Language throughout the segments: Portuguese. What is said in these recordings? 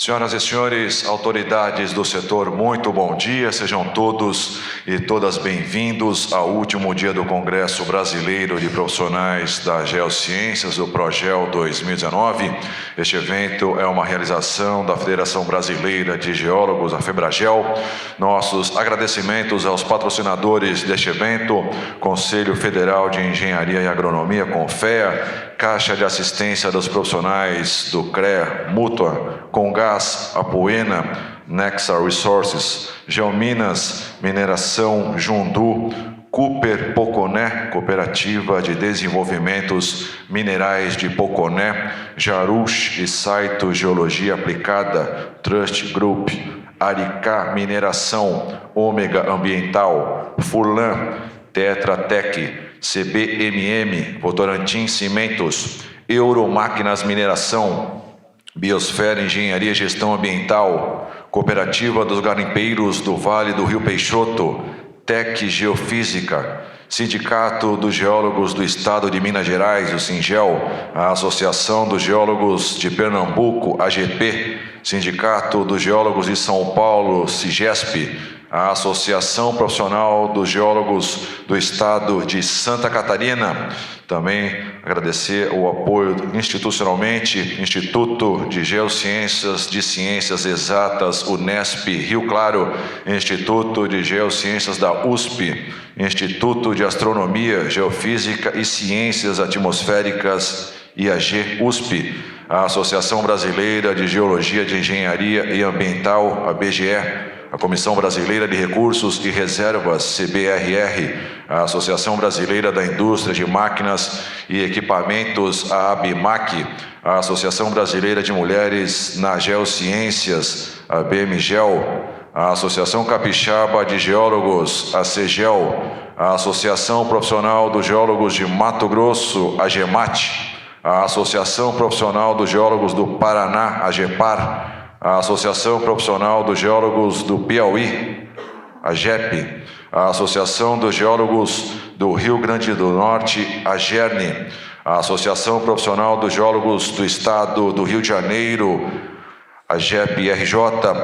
Senhoras e senhores, autoridades do setor, muito bom dia. Sejam todos e todas bem-vindos ao último dia do Congresso Brasileiro de Profissionais das Geociências, do PROGEL 2019. Este evento é uma realização da Federação Brasileira de Geólogos, a FEBRAGEL. Nossos agradecimentos aos patrocinadores deste evento: Conselho Federal de Engenharia e Agronomia, CONFEA, Caixa de Assistência dos Profissionais do CREA, Mútua, Congás, Apoena, Nexa Resources, Geominas, Mineração Jundu, Cooper Poconé, Cooperativa de Desenvolvimentos Minerais de Poconé, Jarush e Saito Geologia Aplicada, Trust Group, Aricá Mineração, Ômega Ambiental, Furlan, Tetra Tech, CBMM, Votorantim Cimentos, Euromáquinas Mineração, Biosfera Engenharia e Gestão Ambiental, Cooperativa dos Garimpeiros do Vale do Rio Peixoto, Tec Geofísica, Sindicato dos Geólogos do Estado de Minas Gerais, o SINGEL, a Associação dos Geólogos de Pernambuco, AGP, Sindicato dos Geólogos de São Paulo, SIGESP, a Associação Profissional dos Geólogos do Estado de Santa Catarina. Também agradecer o apoio institucionalmente, Instituto de Geociências de Ciências Exatas, Unesp, Rio Claro, Instituto de Geociências da USP, Instituto de Astronomia, Geofísica e Ciências Atmosféricas, IAG, USP, a Associação Brasileira de Geologia de Engenharia e Ambiental, a BGE, a Comissão Brasileira de Recursos e Reservas, CBRR, a Associação Brasileira da Indústria de Máquinas e Equipamentos, a ABMAC, a Associação Brasileira de Mulheres nas Geociências, a BMGEL, a Associação Capixaba de Geólogos, a CEGEL, a Associação Profissional dos Geólogos de Mato Grosso, a GEMAT, a Associação Profissional dos Geólogos do Paraná, a GEPAR, a Associação Profissional dos Geólogos do Piauí, a GEP, a Associação dos Geólogos do Rio Grande do Norte, a GERNI, a Associação Profissional dos Geólogos do Estado do Rio de Janeiro, a GEP-RJ,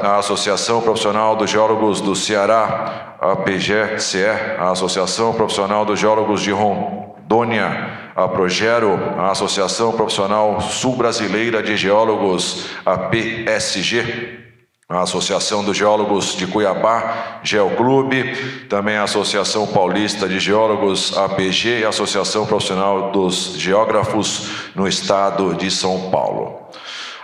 a Associação Profissional dos Geólogos do Ceará, a PGCE, a Associação Profissional dos Geólogos de Rondônia, a Progero, a Associação Profissional Sul-Brasileira de Geólogos, a PSG, a Associação dos Geólogos de Cuiabá, Geoclube, também a Associação Paulista de Geólogos, APG, e a Associação Profissional dos Geógrafos no Estado de São Paulo.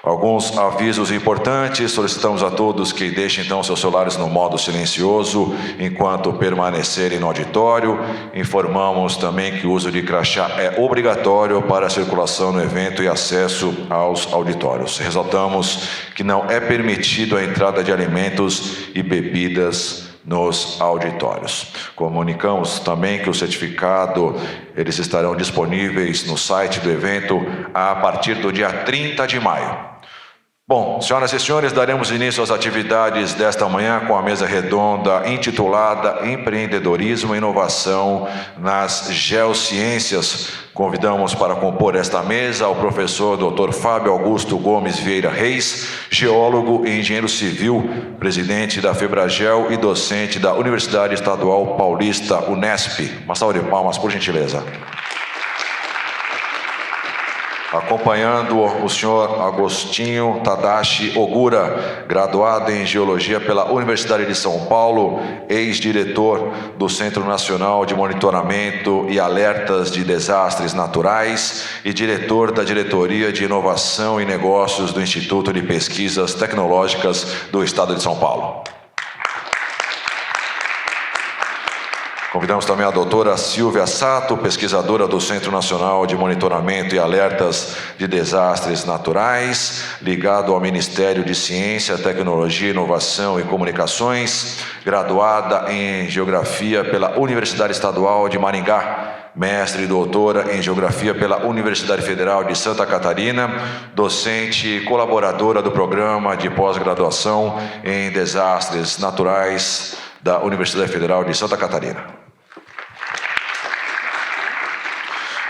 Alguns avisos importantes: solicitamos a todos que deixem então seus celulares no modo silencioso enquanto permanecerem no auditório. Informamos também que o uso de crachá é obrigatório para a circulação no evento e acesso aos auditórios. Ressaltamos que não é permitido a entrada de alimentos e bebidas nos auditórios. Comunicamos também que o certificado, eles estarão disponíveis no site do evento a partir do dia 30 de maio. Bom, senhoras e senhores, daremos início às atividades desta manhã com a mesa redonda intitulada Empreendedorismo e Inovação nas Geociências. Convidamos para compor esta mesa o professor Dr. Fábio Augusto Gomes Vieira Reis, geólogo e engenheiro civil, presidente da FEBRAGEL e docente da Universidade Estadual Paulista, Unesp. Uma salva de palmas, por gentileza. Acompanhando o senhor Agostinho Tadashi Ogura, graduado em Geologia pela Universidade de São Paulo, ex-diretor do Centro Nacional de Monitoramento e Alertas de Desastres Naturais e diretor da Diretoria de Inovação e Negócios do Instituto de Pesquisas Tecnológicas do Estado de São Paulo. Convidamos também a doutora Silvia Sato, pesquisadora do Centro Nacional de Monitoramento e Alertas de Desastres Naturais, ligado ao Ministério de Ciência, Tecnologia, Inovação e Comunicações, graduada em Geografia pela Universidade Estadual de Maringá, mestre e doutora em Geografia pela Universidade Federal de Santa Catarina, docente e colaboradora do Programa de Pós-Graduação em Desastres Naturais da Universidade Federal de Santa Catarina.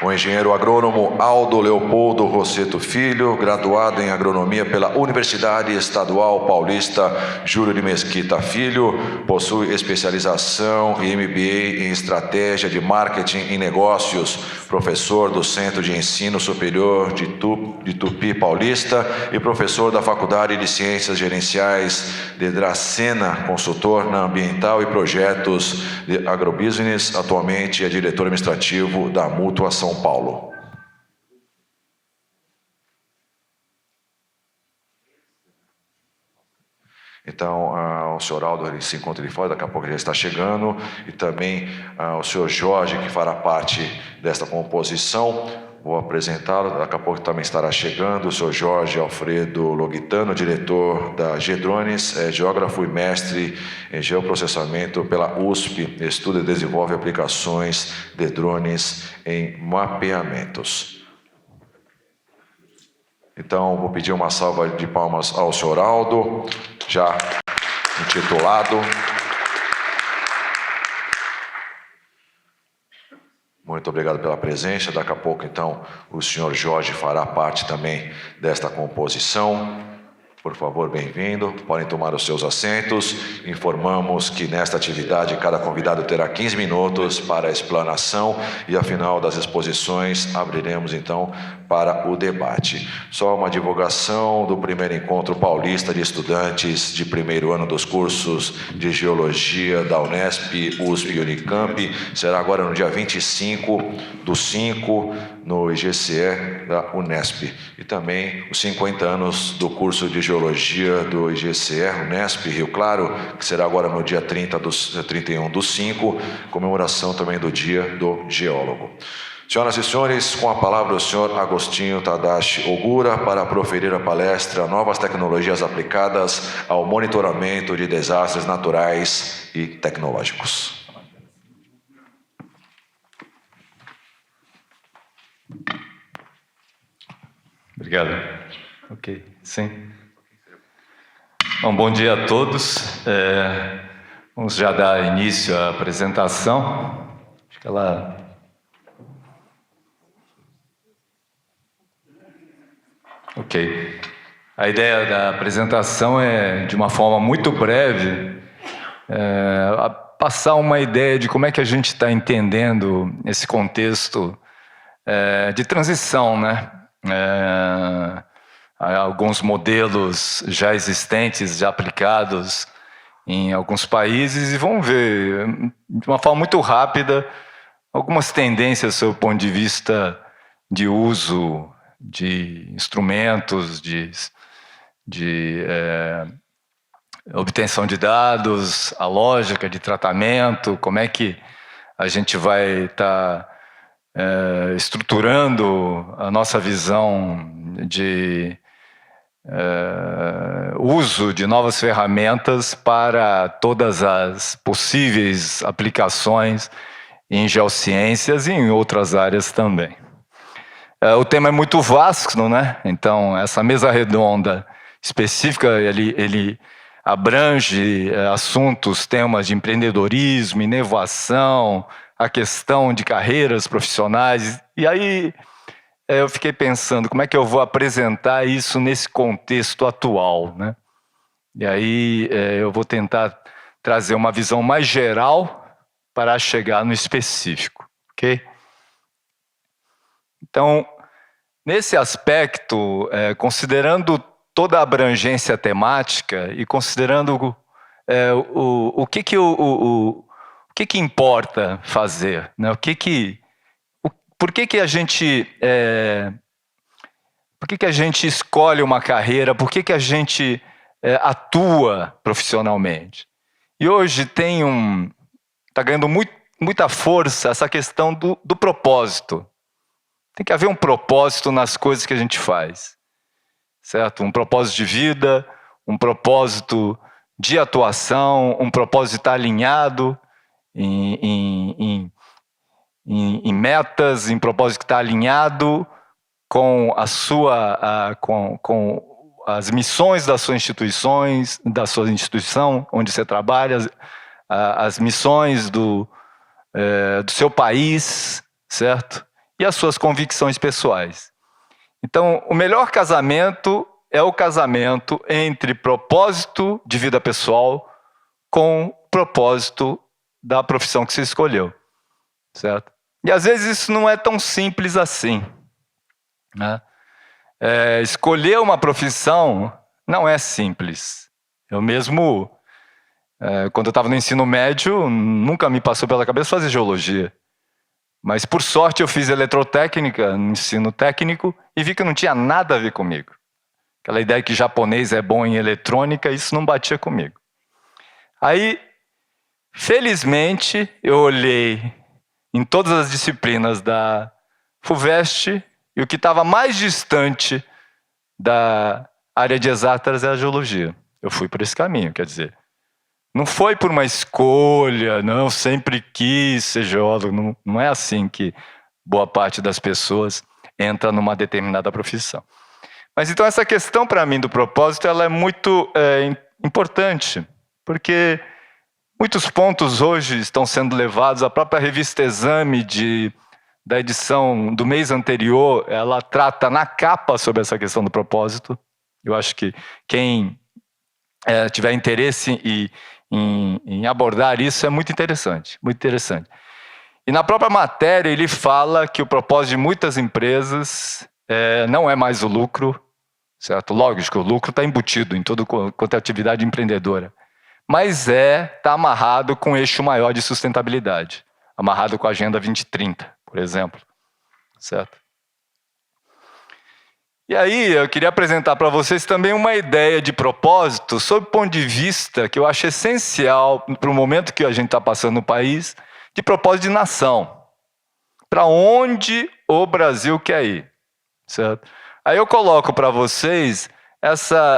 O engenheiro agrônomo Aldo Leopoldo Rosseto Filho, graduado em agronomia pela Universidade Estadual Paulista Júlio de Mesquita Filho, possui especialização e MBA em estratégia de marketing e negócios, professor do Centro de Ensino Superior de Tupi Paulista e professor da Faculdade de Ciências Gerenciais de Dracena, consultor na ambiental e projetos de agrobusiness, atualmente é diretor administrativo da Mútua São Paulo. Então, o senhor Aldo ele se encontra ali fora, daqui a pouco ele já está chegando, e também o senhor Jorge, que fará parte desta composição. Vou apresentá-lo, daqui a pouco também estará chegando o senhor Jorge Alfredo Logitano, diretor da G-Drones, geógrafo e mestre em geoprocessamento pela USP, estuda e desenvolve aplicações de drones em mapeamentos. Então, vou pedir uma salva de palmas ao senhor Aldo, já intitulado. Muito obrigado pela presença. Daqui a pouco, então, o senhor Jorge fará parte também desta composição. Por favor, bem-vindo. Podem tomar os seus assentos. Informamos que nesta atividade cada convidado terá 15 minutos para a explanação e, ao final das exposições, abriremos, então, para o debate. Só uma divulgação do primeiro encontro paulista de estudantes de primeiro ano dos cursos de Geologia da Unesp, USP e Unicamp. Será agora no dia 25/5, no IGCE da Unesp. E também os 50 anos do curso de Geologia do IGCE Unesp Rio Claro, que será agora no dia 31/5, comemoração também do Dia do Geólogo. Senhoras e senhores, com a palavra o senhor Agostinho Tadashi Ogura para proferir a palestra Novas Tecnologias Aplicadas ao Monitoramento de Desastres Naturais e Tecnológicos. Obrigado. Ok, sim. Bom dia a todos. Vamos já dar início à apresentação. Acho que ela... Ok. A ideia da apresentação é, de uma forma muito breve, passar uma ideia de como é que a gente está entendendo esse contexto de transição, né? Há alguns modelos já existentes, já aplicados em alguns países, e vamos ver, de uma forma muito rápida, algumas tendências sob o ponto de vista de uso de instrumentos, de obtenção de dados, a lógica de tratamento, como é que a gente vai estar estruturando a nossa visão de uso de novas ferramentas para todas as possíveis aplicações em geociências e em outras áreas também. O tema é muito vasto, né? Então, essa mesa redonda específica, ele abrange assuntos, temas de empreendedorismo, inovação, a questão de carreiras profissionais. E aí eu fiquei pensando, como é que eu vou apresentar isso nesse contexto atual, né? E aí eu vou tentar trazer uma visão mais geral para chegar no específico, ok? Então, nesse aspecto, considerando toda a abrangência temática e considerando o que importa fazer, né? Por que a gente escolhe uma carreira? Por que a gente atua profissionalmente? E hoje está ganhando muita força essa questão do propósito. Tem que haver um propósito nas coisas que a gente faz, certo? Um propósito de vida, um propósito de atuação, um propósito de estar alinhado em metas, em propósito de estar alinhado com com as missões da sua instituição onde você trabalha, as missões do seu país, certo? e as suas convicções pessoais. Então, o melhor casamento é o casamento entre propósito de vida pessoal com propósito da profissão que você escolheu, certo? E às vezes isso não é tão simples assim, né? Escolher uma profissão não é simples. Eu mesmo, quando eu estava no ensino médio, nunca me passou pela cabeça fazer geologia. Mas, por sorte, eu fiz eletrotécnica no ensino técnico e vi que não tinha nada a ver comigo. Aquela ideia que japonês é bom em eletrônica, isso não batia comigo. Aí, felizmente, eu olhei em todas as disciplinas da FUVEST e o que estava mais distante da área de exatas é a geologia. Eu fui por esse caminho, quer dizer, não foi por uma escolha, não, sempre quis ser geólogo, não é assim que boa parte das pessoas entra numa determinada profissão. Mas então essa questão para mim do propósito, ela é muito importante, porque muitos pontos hoje estão sendo levados, a própria revista Exame da edição do mês anterior, ela trata na capa sobre essa questão do propósito. Eu acho que quem tiver interesse em abordar isso é muito interessante, muito interessante. E na própria matéria ele fala que o propósito de muitas empresas não é mais o lucro, certo? Lógico, o lucro está embutido em toda quanto é atividade empreendedora, mas está amarrado com um eixo maior de sustentabilidade, amarrado com a Agenda 2030, por exemplo, certo? E aí eu queria apresentar para vocês também uma ideia de propósito sob o ponto de vista que eu acho essencial para o momento que a gente está passando no país, de propósito de nação. Para onde o Brasil quer ir, certo? Aí eu coloco para vocês essa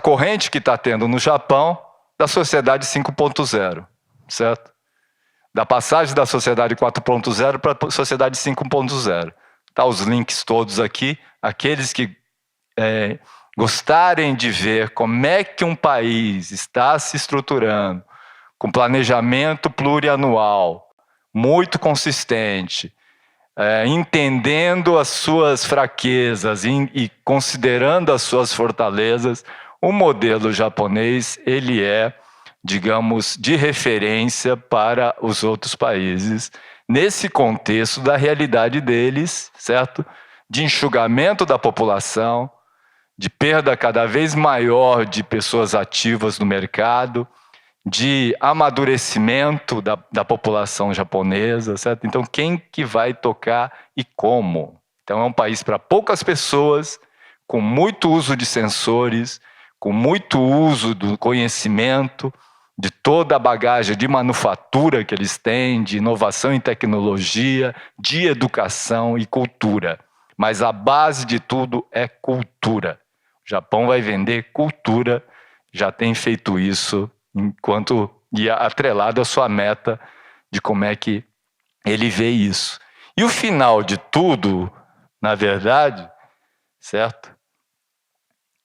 corrente que está tendo no Japão da sociedade 5.0, certo? Da passagem da sociedade 4.0 para a sociedade 5.0. Tá os links todos aqui. Aqueles que gostarem de ver como é que um país está se estruturando, com planejamento plurianual, muito consistente, entendendo as suas fraquezas e considerando as suas fortalezas, o modelo japonês, ele é, digamos, de referência para os outros países, nesse contexto da realidade deles, certo? De enxugamento da população, de perda cada vez maior de pessoas ativas no mercado, de amadurecimento da população japonesa, certo? Então, quem que vai tocar e como? Então, é um país para poucas pessoas, com muito uso de sensores, com muito uso do conhecimento, de toda a bagagem de manufatura que eles têm, de inovação em tecnologia, de educação e cultura. Mas a base de tudo é cultura. O Japão vai vender cultura, já tem feito isso, enquanto atrelado à sua meta de como é que ele vê isso. E o final de tudo, na verdade, certo?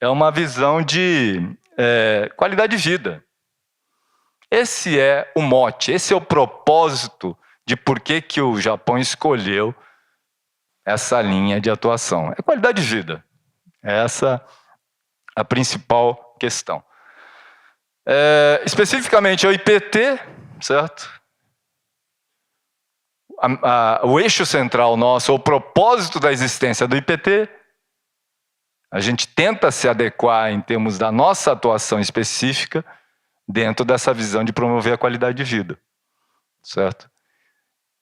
É uma visão de qualidade de vida. Esse é o mote, esse é o propósito de por que o Japão escolheu essa linha de atuação. É qualidade de vida. É essa a principal questão. Especificamente o IPT, certo? O eixo central nosso, o propósito da existência do IPT, a gente tenta se adequar em termos da nossa atuação específica dentro dessa visão de promover a qualidade de vida, certo?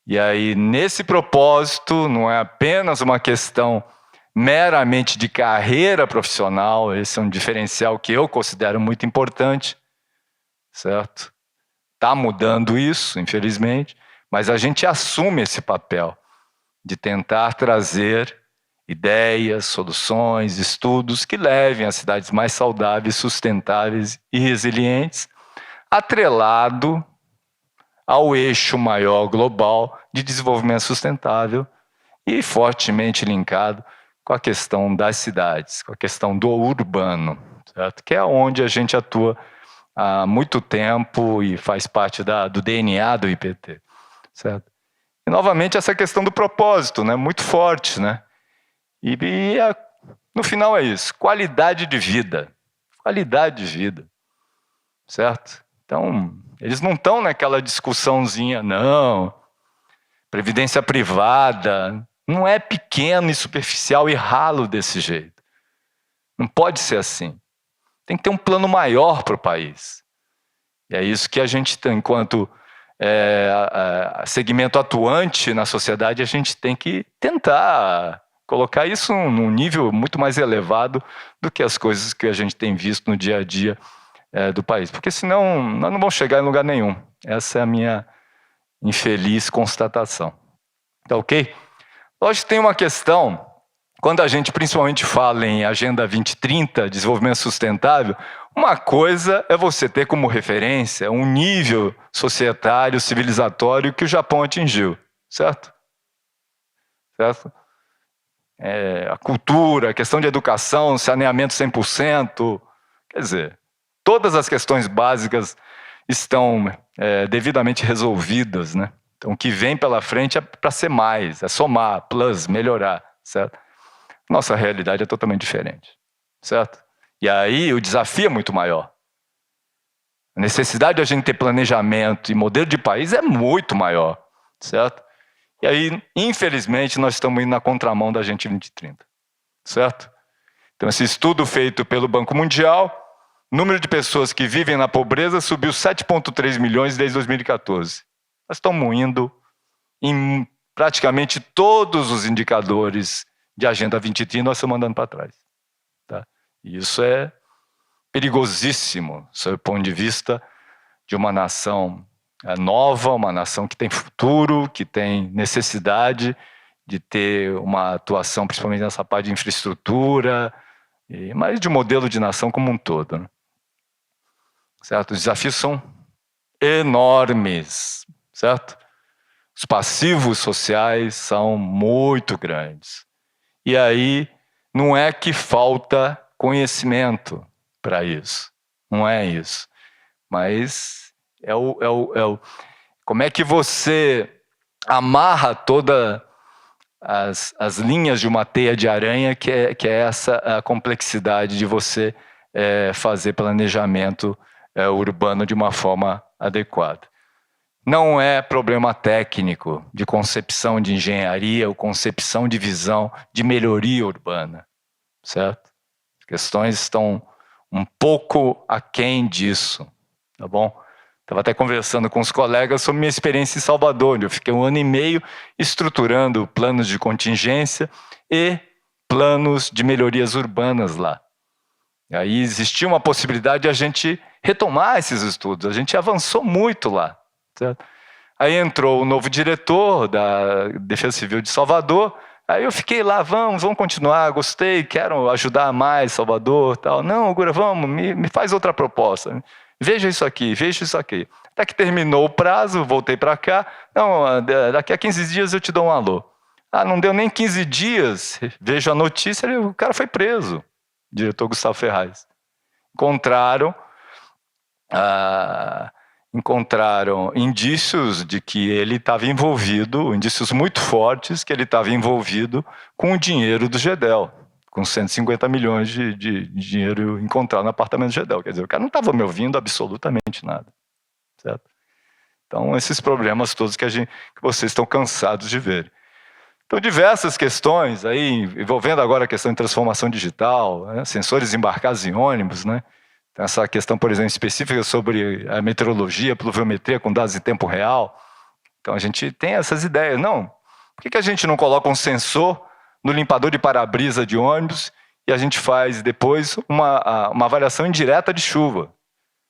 E aí, nesse propósito, não é apenas uma questão meramente de carreira profissional, esse é um diferencial que eu considero muito importante, certo? Está mudando isso, infelizmente, mas a gente assume esse papel de tentar trazer ideias, soluções, estudos que levem a cidades mais saudáveis, sustentáveis e resilientes, atrelado ao eixo maior global de desenvolvimento sustentável e fortemente linkado com a questão das cidades, com a questão do urbano, certo? Que é onde a gente atua há muito tempo e faz parte do DNA do IPT, certo? E, novamente, essa questão do propósito, né? Muito forte, né? No final é isso, qualidade de vida. Qualidade de vida, certo? Então, eles não estão naquela discussãozinha, não. Previdência privada não é pequeno e superficial e ralo desse jeito. Não pode ser assim. Tem que ter um plano maior para o país. E é isso que a gente tem, enquanto segmento atuante na sociedade, a gente tem que tentar colocar isso num nível muito mais elevado do que as coisas que a gente tem visto no dia a dia do país. Porque senão nós não vamos chegar em lugar nenhum. Essa é a minha infeliz constatação. Tá ok? Lógico que tem uma questão, quando a gente principalmente fala em Agenda 2030, desenvolvimento sustentável, uma coisa é você ter como referência um nível societário, civilizatório que o Japão atingiu, certo? Certo? A cultura, a questão de educação, saneamento 100%, quer dizer, todas as questões básicas estão devidamente resolvidas, né? Então, o que vem pela frente é para ser mais, é somar, plus, melhorar, certo? Nossa realidade é totalmente diferente, certo? E aí o desafio é muito maior. A necessidade de a gente ter planejamento e modelo de país é muito maior, certo? E aí, infelizmente, nós estamos indo na contramão da Agenda 2030, certo? Então, esse estudo feito pelo Banco Mundial, o número de pessoas que vivem na pobreza subiu 7,3 milhões desde 2014. Nós estamos indo em praticamente todos os indicadores de Agenda 2030, nós estamos andando para trás. Tá? E isso é perigosíssimo, sob o ponto de vista de uma nação nova, uma nação que tem futuro, que tem necessidade de ter uma atuação, principalmente nessa parte de infraestrutura, mas de modelo de nação como um todo. Né? Certo? Os desafios são enormes, certo? Os passivos sociais são muito grandes. E aí, não é que falta conhecimento para isso. Não é isso. Mas como é que você amarra todas as linhas de uma teia de aranha, que é essa a complexidade de você fazer planejamento urbano de uma forma adequada. Não é problema técnico de concepção de engenharia ou concepção de visão de melhoria urbana, certo? As questões estão um pouco aquém disso, tá bom? Estava até conversando com os colegas sobre minha experiência em Salvador, onde eu fiquei 1 ano e meio estruturando planos de contingência e planos de melhorias urbanas lá. E aí existia uma possibilidade de a gente retomar esses estudos, a gente avançou muito lá. Certo? Aí entrou o novo diretor da Defesa Civil de Salvador, aí eu fiquei lá, vamos continuar, gostei, quero ajudar mais Salvador, tal. Não, Gura, vamos, me faz outra proposta. Veja isso aqui, veja isso aqui. Até que terminou o prazo, voltei para cá, não, daqui a 15 dias eu te dou um alô. Ah, não deu nem 15 dias, vejo a notícia, o cara foi preso, o diretor Gustavo Ferraz. Encontraram indícios de que ele estava envolvido, indícios muito fortes, que ele estava envolvido com o dinheiro do Gedel, com 150 milhões de dinheiro encontrado no apartamento do Gedel. Quer dizer, o cara não estava me ouvindo absolutamente nada. Certo? Então, esses problemas todos que vocês estão cansados de ver. Então, diversas questões aí, envolvendo agora a questão de transformação digital, né, sensores embarcados em ônibus, né? Essa questão, por exemplo, específica sobre a meteorologia, pluviometria com dados em tempo real. Então, a gente tem essas ideias. Não, por que a gente não coloca um sensor no limpador de para-brisa de ônibus e a gente faz depois uma avaliação indireta de chuva?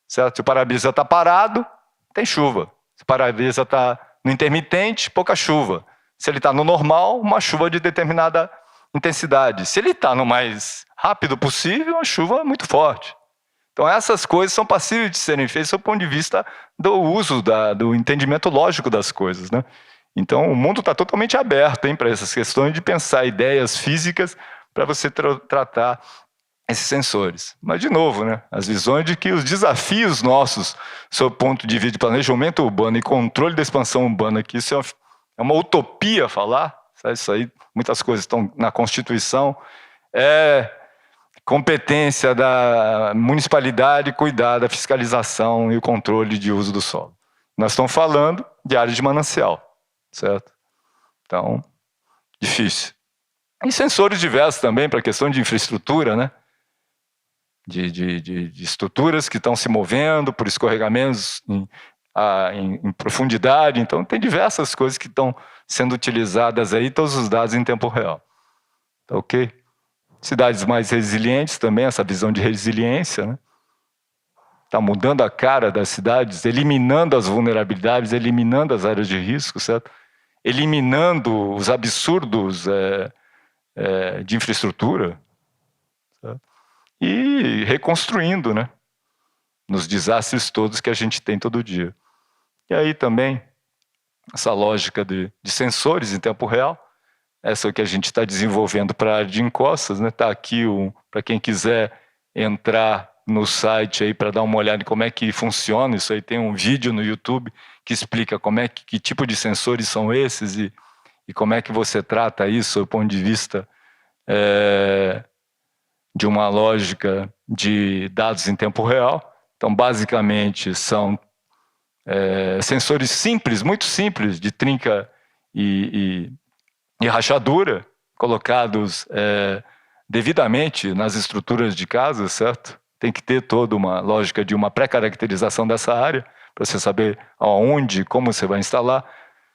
Certo? Se o para-brisa está parado, tem chuva. Se o para-brisa está no intermitente, pouca chuva. Se ele está no normal, uma chuva de determinada intensidade. Se ele está no mais rápido possível, uma chuva muito forte. Então, essas coisas são passíveis de serem feitas do ponto de vista do uso, do entendimento lógico das coisas. Né? Então, o mundo está totalmente aberto para essas questões de pensar ideias físicas para você tratar esses sensores. Mas, de novo, né, as visões de que os desafios nossos, sob o ponto de vista de planejamento urbano e controle da expansão urbana, que isso é uma utopia falar, isso aí, muitas coisas estão na Constituição, é competência da municipalidade cuidar da fiscalização e o controle de uso do solo. Nós estamos falando de área de manancial, certo? Então, difícil. E sensores diversos também para a questão de infraestrutura, né? De estruturas que estão se movendo por escorregamentos em profundidade. Então, tem diversas coisas que estão sendo utilizadas aí, todos os dados em tempo real. Tá ok? Cidades mais resilientes também, essa visão de resiliência, né? Está mudando a cara das cidades, eliminando as vulnerabilidades, eliminando as áreas de risco, certo? Eliminando os absurdos de infraestrutura, certo? E reconstruindo, né? Nos desastres todos que a gente tem todo dia. E aí também, essa lógica de sensores em tempo real, essa é o que a gente está desenvolvendo para a área de encostas, né? Está aqui, para quem quiser entrar no site aí para dar uma olhada em como é que funciona, isso aí tem um vídeo no YouTube que explica que tipo de sensores são esses e como é que você trata isso do ponto de vista de uma lógica de dados em tempo real. Então, basicamente, são sensores simples, muito simples, de trinca e rachadura, colocados devidamente nas estruturas de casa, certo? Tem que ter toda uma lógica de uma pré-caracterização dessa área, para você saber aonde, como você vai instalar.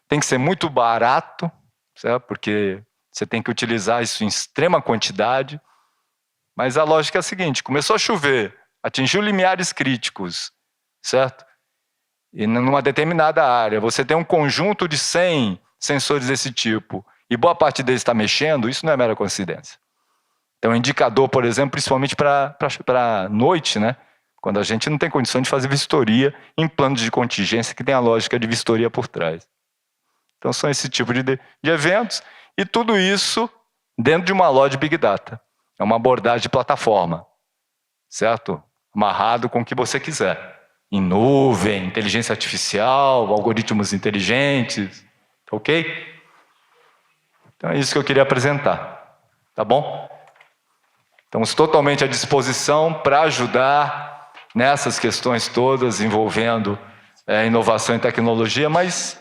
Tem que ser muito barato, certo? Porque você tem que utilizar isso em extrema quantidade. Mas a lógica é a seguinte: começou a chover, atingiu limiares críticos, certo? E numa determinada área, você tem um conjunto de 100 sensores desse tipo, e boa parte deles está mexendo, isso não é mera coincidência. Então, um indicador, por exemplo, principalmente para noite, né? Quando a gente não tem condição de fazer vistoria em planos de contingência que tem a lógica de vistoria por trás. Então, são esse tipo de eventos, e tudo isso dentro de uma loja de Big Data. É uma abordagem de plataforma, certo? Amarrado com o que você quiser. Em nuvem, inteligência artificial, algoritmos inteligentes, ok? Então é isso que eu queria apresentar, tá bom? Estamos totalmente à disposição para ajudar nessas questões todas envolvendo inovação e tecnologia, mas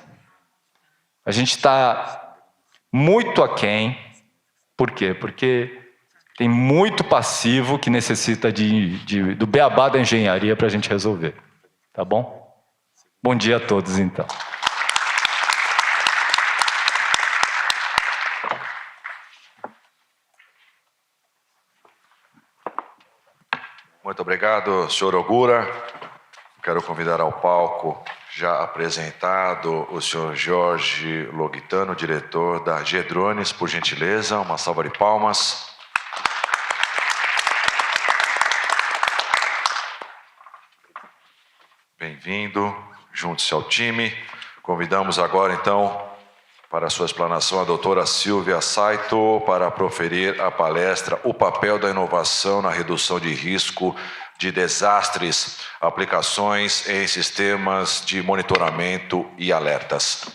a gente está muito aquém. Por quê? Porque tem muito passivo que necessita do beabá da engenharia para a gente resolver. Tá bom? Bom dia a todos, então. Muito obrigado, senhor Ogura. Quero convidar ao palco, já apresentado, o senhor Jorge Loguitano, diretor da G-Drones, por gentileza, uma salva de palmas. Bem-vindo, junte-se ao time. Convidamos agora, então, para a sua explanação, a doutora Silvia Saito, para proferir a palestra O papel da inovação na redução de risco de desastres, aplicações em sistemas de monitoramento e alertas.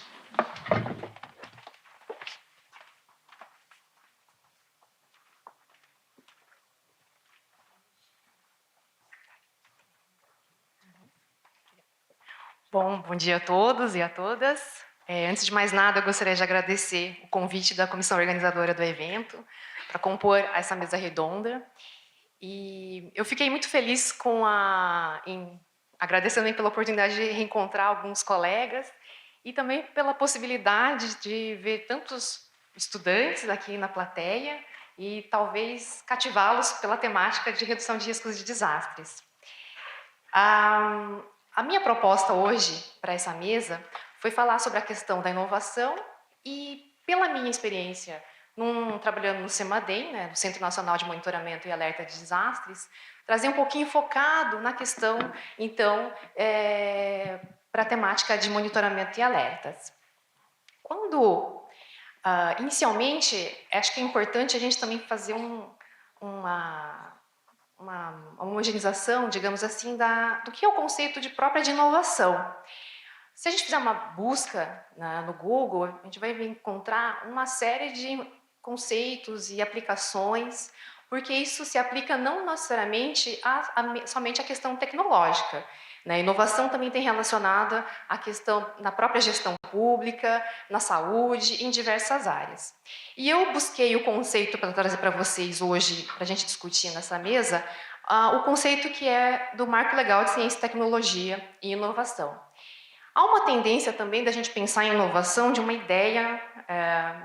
Bom dia a todos e a todas. Antes de mais nada, eu gostaria de agradecer o convite da comissão organizadora do evento para compor essa mesa redonda. E eu fiquei muito feliz agradecendo pela oportunidade de reencontrar alguns colegas e também pela possibilidade de ver tantos estudantes aqui na plateia e talvez cativá-los pela temática de redução de riscos de desastres. A minha proposta hoje para essa mesa foi falar sobre a questão da inovação e, pela minha experiência trabalhando no CEMADEM, né, no Centro Nacional de Monitoramento e Alerta de Desastres, trazer um pouquinho focado na questão, então, para a temática de monitoramento e alertas. Inicialmente, acho que é importante a gente também fazer uma homogeneização, digamos assim, do que é o conceito de própria de inovação. Se a gente fizer uma busca no Google, a gente vai encontrar uma série de conceitos e aplicações, porque isso se aplica não necessariamente somente à questão tecnológica. Né? A inovação também tem relacionada à questão na própria gestão pública, na saúde, em diversas áreas. E eu busquei o conceito para trazer para vocês hoje, para a gente discutir nessa mesa, o conceito que é do Marco Legal de Ciência, Tecnologia e Inovação. Há uma tendência também da gente pensar em inovação de uma ideia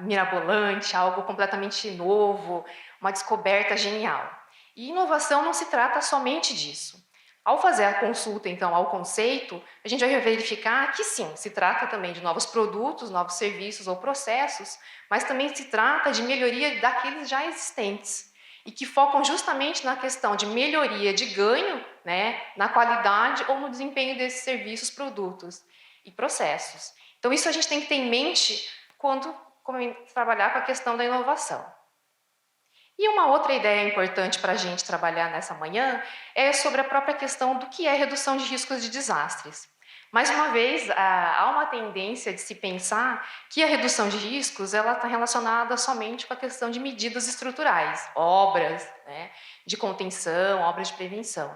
mirabolante, algo completamente novo, uma descoberta genial. E inovação não se trata somente disso. Ao fazer a consulta, então, ao conceito, a gente vai verificar que sim, se trata também de novos produtos, novos serviços ou processos, mas também se trata de melhoria daqueles já existentes e que focam justamente na questão de melhoria de ganho, né, na qualidade ou no desempenho desses serviços, produtos e processos. Então, isso a gente tem que ter em mente quando trabalhar com a questão da inovação. E uma outra ideia importante para a gente trabalhar nessa manhã é sobre a própria questão do que é redução de riscos de desastres. Mais uma vez, há uma tendência de se pensar que a redução de riscos ela está relacionada somente com a questão de medidas estruturais, obras, né, de contenção, obras de prevenção.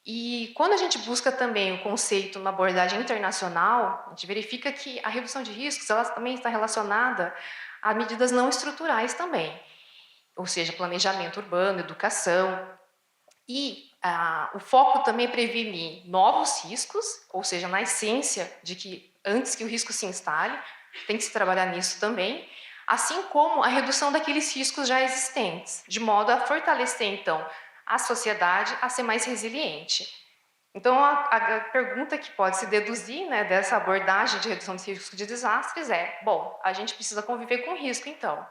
E quando a gente busca também o conceito numa abordagem internacional, a gente verifica que a redução de riscos ela também está relacionada a medidas não estruturais também, ou seja, planejamento urbano, educação. E o foco também é prevenir novos riscos, ou seja, na essência de que antes que o risco se instale, tem que se trabalhar nisso também, assim como a redução daqueles riscos já existentes, de modo a fortalecer, então, a sociedade a ser mais resiliente. Então, a pergunta que pode se deduzir, né, dessa abordagem de redução de risco de desastres é, bom, a gente precisa conviver com o risco, então.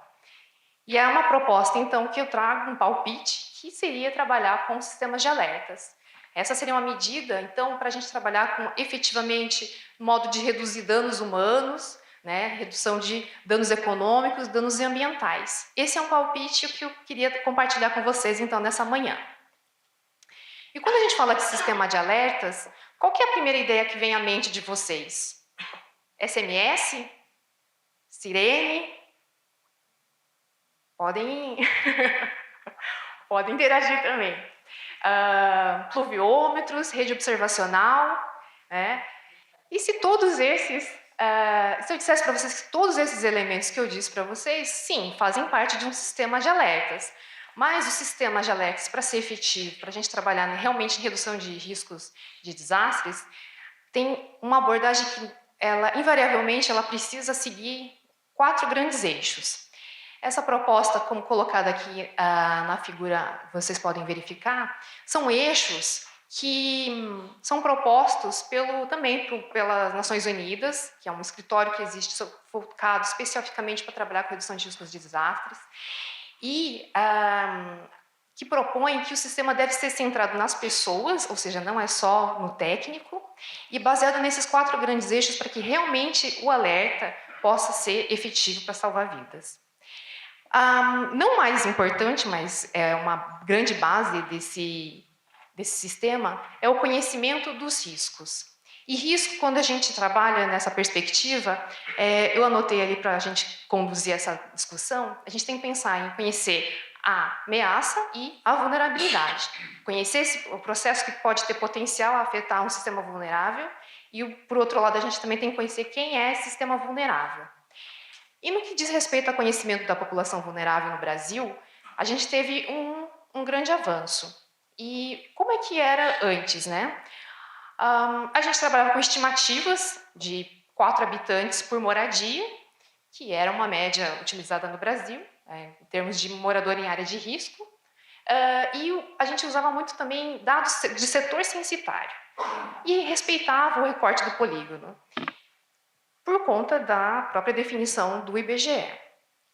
E é uma proposta, então, que eu trago um palpite, que seria trabalhar com sistemas de alertas. Essa seria uma medida, então, para a gente trabalhar com, efetivamente, modo de reduzir danos humanos, né, redução de danos econômicos, danos ambientais. Esse é um palpite que eu queria compartilhar com vocês, então, nessa manhã. E quando a gente fala de sistema de alertas, qual que é a primeira ideia que vem à mente de vocês? SMS? Sirene? Podem interagir também. Pluviômetros, rede observacional, né? E se todos esses, se eu dissesse para vocês que todos esses elementos que eu disse para vocês, sim, fazem parte de um sistema de alertas. Mas o sistema de alertas, para ser efetivo, para a gente trabalhar realmente em redução de riscos de desastres, tem uma abordagem que, invariavelmente, ela precisa seguir 4 grandes eixos. Essa proposta, como colocada aqui na figura, vocês podem verificar, são eixos que são propostos também pelas Nações Unidas, que é um escritório que existe focado especificamente para trabalhar com redução de riscos de desastres, e que propõe que o sistema deve ser centrado nas pessoas, ou seja, não é só no técnico, e baseado nesses 4 grandes eixos para que realmente o alerta possa ser efetivo para salvar vidas. Não mais importante, mas é uma grande base desse sistema, é o conhecimento dos riscos. E risco, quando a gente trabalha nessa perspectiva, eu anotei ali para a gente conduzir essa discussão, a gente tem que pensar em conhecer a ameaça e a vulnerabilidade. Conhecer o processo que pode ter potencial a afetar um sistema vulnerável e, por outro lado, a gente também tem que conhecer quem é esse sistema vulnerável. E no que diz respeito ao conhecimento da população vulnerável no Brasil, a gente teve um grande avanço. E como é que era antes, né? A gente trabalhava com estimativas de 4 habitantes por moradia, que era uma média utilizada no Brasil, em termos de morador em área de risco. E a gente usava muito também dados de setor censitário e respeitava o recorte do polígono, por conta da própria definição do IBGE.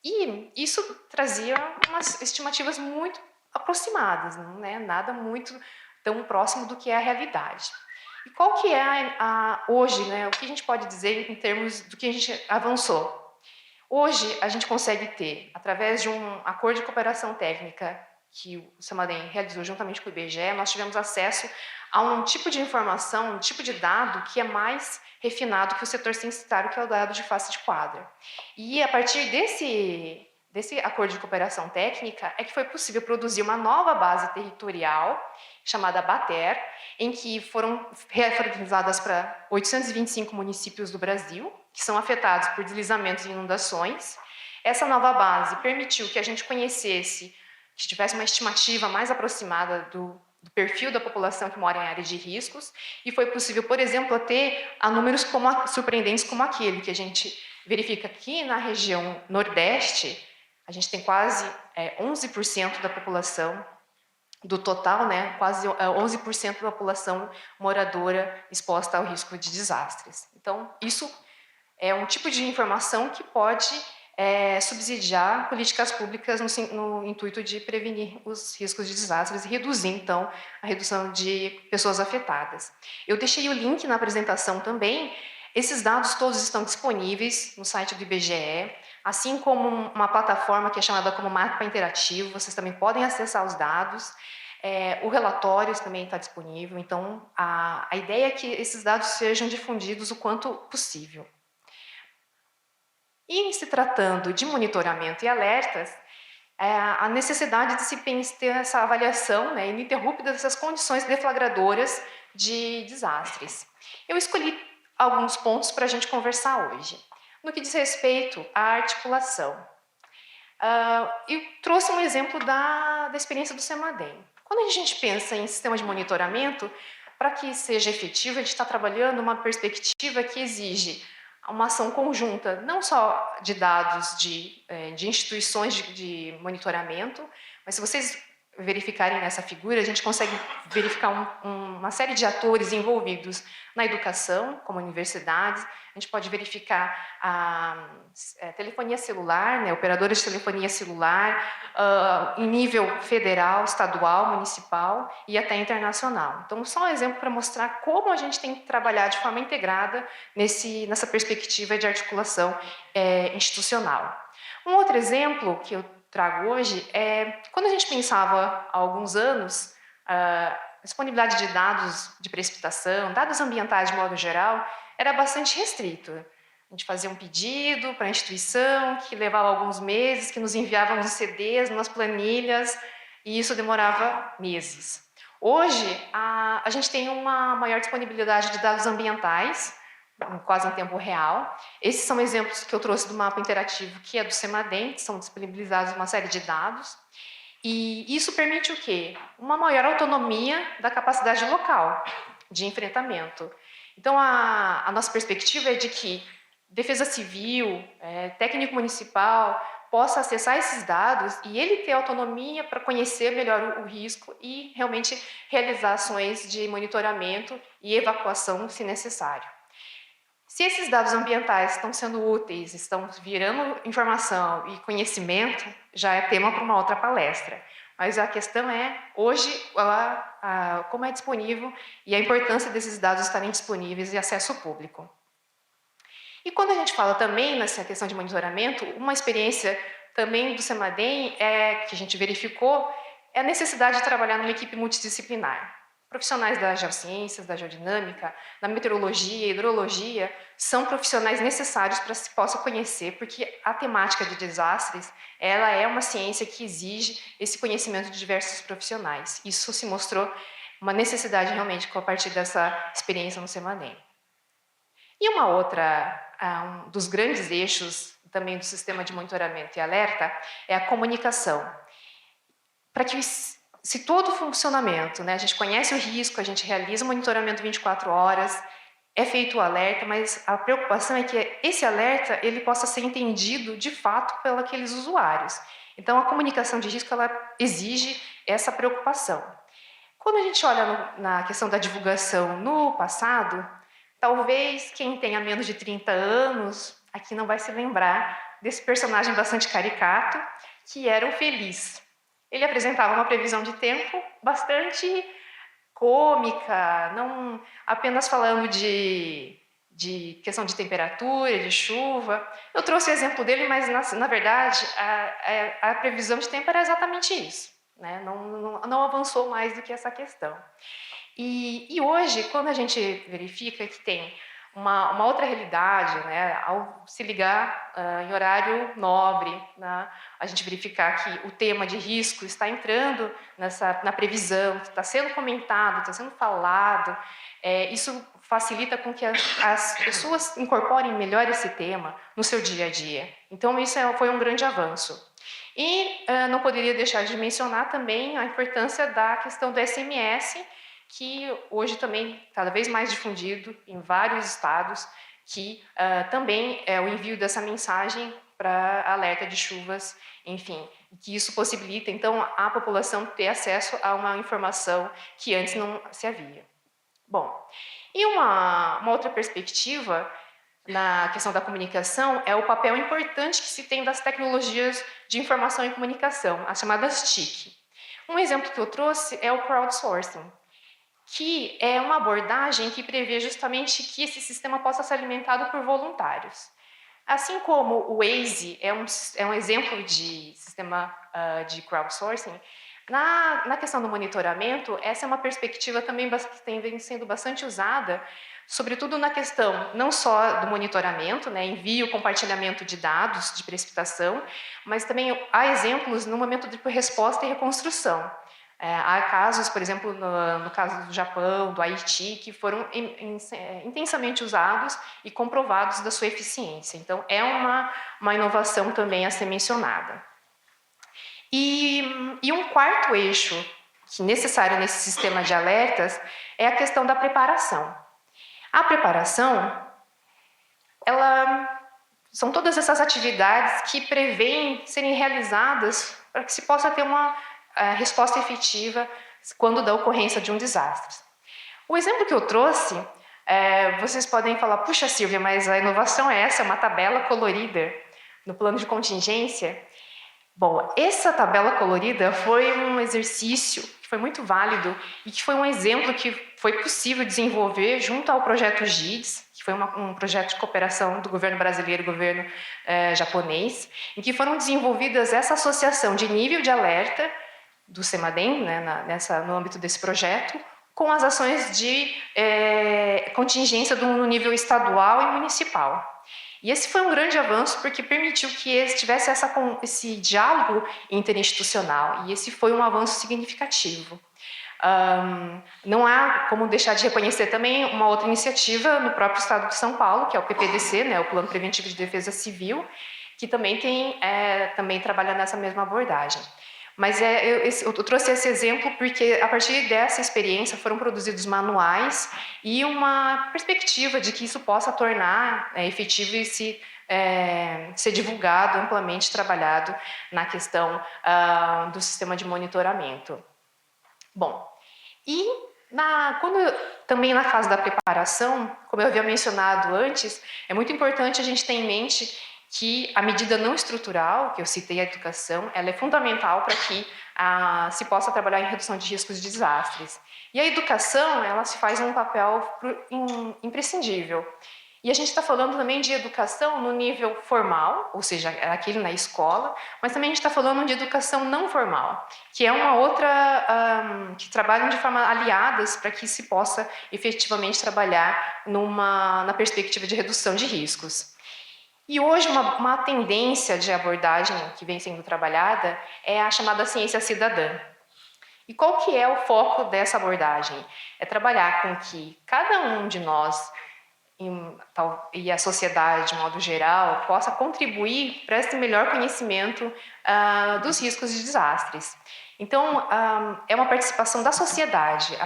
E isso trazia umas estimativas muito aproximadas, não é nada muito tão próximo do que é a realidade. E qual que é hoje, né, o que a gente pode dizer em termos do que a gente avançou? Hoje, a gente consegue ter, através de um acordo de cooperação técnica que o CEMADEM realizou juntamente com o IBGE, nós tivemos acesso há um tipo de informação, um tipo de dado que é mais refinado que o setor censitário, que é o dado de face de quadra. E a partir desse acordo de cooperação técnica é que foi possível produzir uma nova base territorial, chamada BATER, em que foram referenciadas para 825 municípios do Brasil, que são afetados por deslizamentos e inundações. Essa nova base permitiu que a gente conhecesse, que tivesse uma estimativa mais aproximada do perfil da população que mora em áreas de riscos, e foi possível, por exemplo, ter números surpreendentes como aquele que a gente verifica aqui na região Nordeste. A gente tem quase 11% da população do total, né, quase 11% da população moradora exposta ao risco de desastres. Então, isso é um tipo de informação que pode subsidiar políticas públicas no intuito de prevenir os riscos de desastres e reduzir, então, a redução de pessoas afetadas. Eu deixei o link na apresentação também. Esses dados todos estão disponíveis no site do IBGE, assim como uma plataforma que é chamada como Mapa Interativo. Vocês também podem acessar os dados. O relatório também está disponível. Então, a ideia é que esses dados sejam difundidos o quanto possível. E, em se tratando de monitoramento e alertas, a necessidade de se ter essa avaliação, né, ininterrupta dessas condições deflagradoras de desastres. Eu escolhi alguns pontos para a gente conversar hoje. No que diz respeito à articulação, eu trouxe um exemplo da experiência do CEMADEM. Quando a gente pensa em sistema de monitoramento, para que seja efetivo, a gente está trabalhando uma perspectiva que exige uma ação conjunta, não só de dados de instituições de monitoramento, mas se vocês verificarem nessa figura, a gente consegue verificar uma série de atores envolvidos na educação, como universidades. A gente pode verificar a telefonia celular, né, operadoras de telefonia celular, em nível federal, estadual, municipal e até internacional. Então, só um exemplo para mostrar como a gente tem que trabalhar de forma integrada nessa perspectiva de articulação institucional. Um outro exemplo que eu trago hoje quando a gente pensava há alguns anos a disponibilidade de dados de precipitação, dados ambientais de modo geral, era bastante restrito. A gente fazia um pedido para a instituição que levava alguns meses, que nos enviava uns CDs, umas planilhas, e isso demorava meses. Hoje, a gente tem uma maior disponibilidade de dados ambientais, quase em tempo real. Esses são exemplos que eu trouxe do mapa interativo, que é do CEMADEM, que são disponibilizados uma série de dados. E isso permite o quê? Uma maior autonomia da capacidade local de enfrentamento. Então, a nossa perspectiva é de que defesa civil, técnico municipal, possa acessar esses dados e ele ter autonomia para conhecer melhor o risco e realmente realizar ações de monitoramento e evacuação, se necessário. Se esses dados ambientais estão sendo úteis, estão virando informação e conhecimento, já é tema para uma outra palestra. Mas a questão é, hoje, como é disponível e a importância desses dados estarem disponíveis e acesso público. E quando a gente fala também nessa questão de monitoramento, uma experiência também do CEMADEM que a gente verificou é a necessidade de trabalhar numa equipe multidisciplinar. Profissionais das geociências, da geodinâmica, da meteorologia, hidrologia, são profissionais necessários para se possa conhecer, porque a temática de desastres, ela é uma ciência que exige esse conhecimento de diversos profissionais. Isso se mostrou uma necessidade realmente a partir dessa experiência no CEMADEM. E uma outra, um dos grandes eixos também do sistema de monitoramento e alerta é a comunicação. Para que se todo o funcionamento, né, a gente conhece o risco, a gente realiza o monitoramento 24 horas, é feito o alerta, mas a preocupação é que esse alerta ele possa ser entendido de fato pelos aqueles usuários. Então, a comunicação de risco ela exige essa preocupação. Quando a gente olha na questão da divulgação no passado, talvez quem tenha menos de 30 anos aqui não vai se lembrar desse personagem bastante caricato, que era o Feliz. Ele apresentava uma previsão de tempo bastante cômica, não apenas falando de questão de temperatura, de chuva. Eu trouxe o exemplo dele, mas na verdade a previsão de tempo era exatamente isso, né? Não avançou mais do que essa questão. E hoje, quando a gente verifica que tem uma outra realidade, né, ao se ligar em horário nobre, né, a gente verificar que o tema de risco está entrando na previsão, está sendo comentado, está sendo falado, isso facilita com que as pessoas incorporem melhor esse tema no seu dia a dia. Então, isso foi um grande avanço. E não poderia deixar de mencionar também a importância da questão do SMS, que hoje também cada vez mais difundido em vários estados, que também é o envio dessa mensagem para alerta de chuvas, enfim, que isso possibilita, então, a população ter acesso a uma informação que antes não se havia. Bom, e uma outra perspectiva na questão da comunicação é o papel importante que se tem das tecnologias de informação e comunicação, as chamadas TIC. Um exemplo que eu trouxe é o crowdsourcing, que é uma abordagem que prevê justamente que esse sistema possa ser alimentado por voluntários. Assim como o Waze é um exemplo de sistema de crowdsourcing, na questão do monitoramento, essa é uma perspectiva também que vem sendo bastante usada, sobretudo na questão não só do monitoramento, né, envio, compartilhamento de dados de precipitação, mas também há exemplos no momento de resposta e reconstrução. Há casos, por exemplo, no caso do Japão, do Haiti, que foram intensamente usados e comprovados da sua eficiência. Então, é uma inovação também a ser mencionada. E um quarto eixo que é necessário nesse sistema de alertas é a questão da preparação. A preparação, são todas essas atividades que prevêem serem realizadas para que se possa ter uma resposta efetiva quando da ocorrência de um desastre. O exemplo que eu trouxe, vocês podem falar, puxa Silvia, mas a inovação é essa, é uma tabela colorida no plano de contingência. Bom, essa tabela colorida foi um exercício que foi muito válido e que foi um exemplo que foi possível desenvolver junto ao projeto GIDS, que foi um projeto de cooperação do governo brasileiro e do governo japonês, em que foram desenvolvidas essa associação de nível de alerta do CEMADEM, né, no âmbito desse projeto, com as ações de contingência no nível estadual e municipal. E esse foi um grande avanço porque permitiu que tivesse esse diálogo interinstitucional, e esse foi um avanço significativo. Não há como deixar de reconhecer também uma outra iniciativa no próprio estado de São Paulo, que é o PPDC, né, o Plano Preventivo de Defesa Civil, que também também trabalha nessa mesma abordagem. Mas eu trouxe esse exemplo porque, a partir dessa experiência, foram produzidos manuais e uma perspectiva de que isso possa tornar efetivo e ser divulgado, amplamente trabalhado na questão do sistema de monitoramento. Bom, também na fase da preparação, como eu havia mencionado antes, é muito importante a gente ter em mente que a medida não estrutural, que eu citei a educação, ela é fundamental para que se possa trabalhar em redução de riscos de desastres. E a educação, ela se faz um papel imprescindível. E a gente está falando também de educação no nível formal, ou seja, aquele na escola, mas também a gente está falando de educação não formal, que é uma outra, que trabalham de forma aliadas para que se possa efetivamente trabalhar na perspectiva de redução de riscos. E hoje uma tendência de abordagem que vem sendo trabalhada é a chamada ciência cidadã. E qual que é o foco dessa abordagem? É trabalhar com que cada um de nós e a sociedade, de modo geral, possa contribuir para esse melhor conhecimento dos riscos de desastres. Então, é uma participação da sociedade.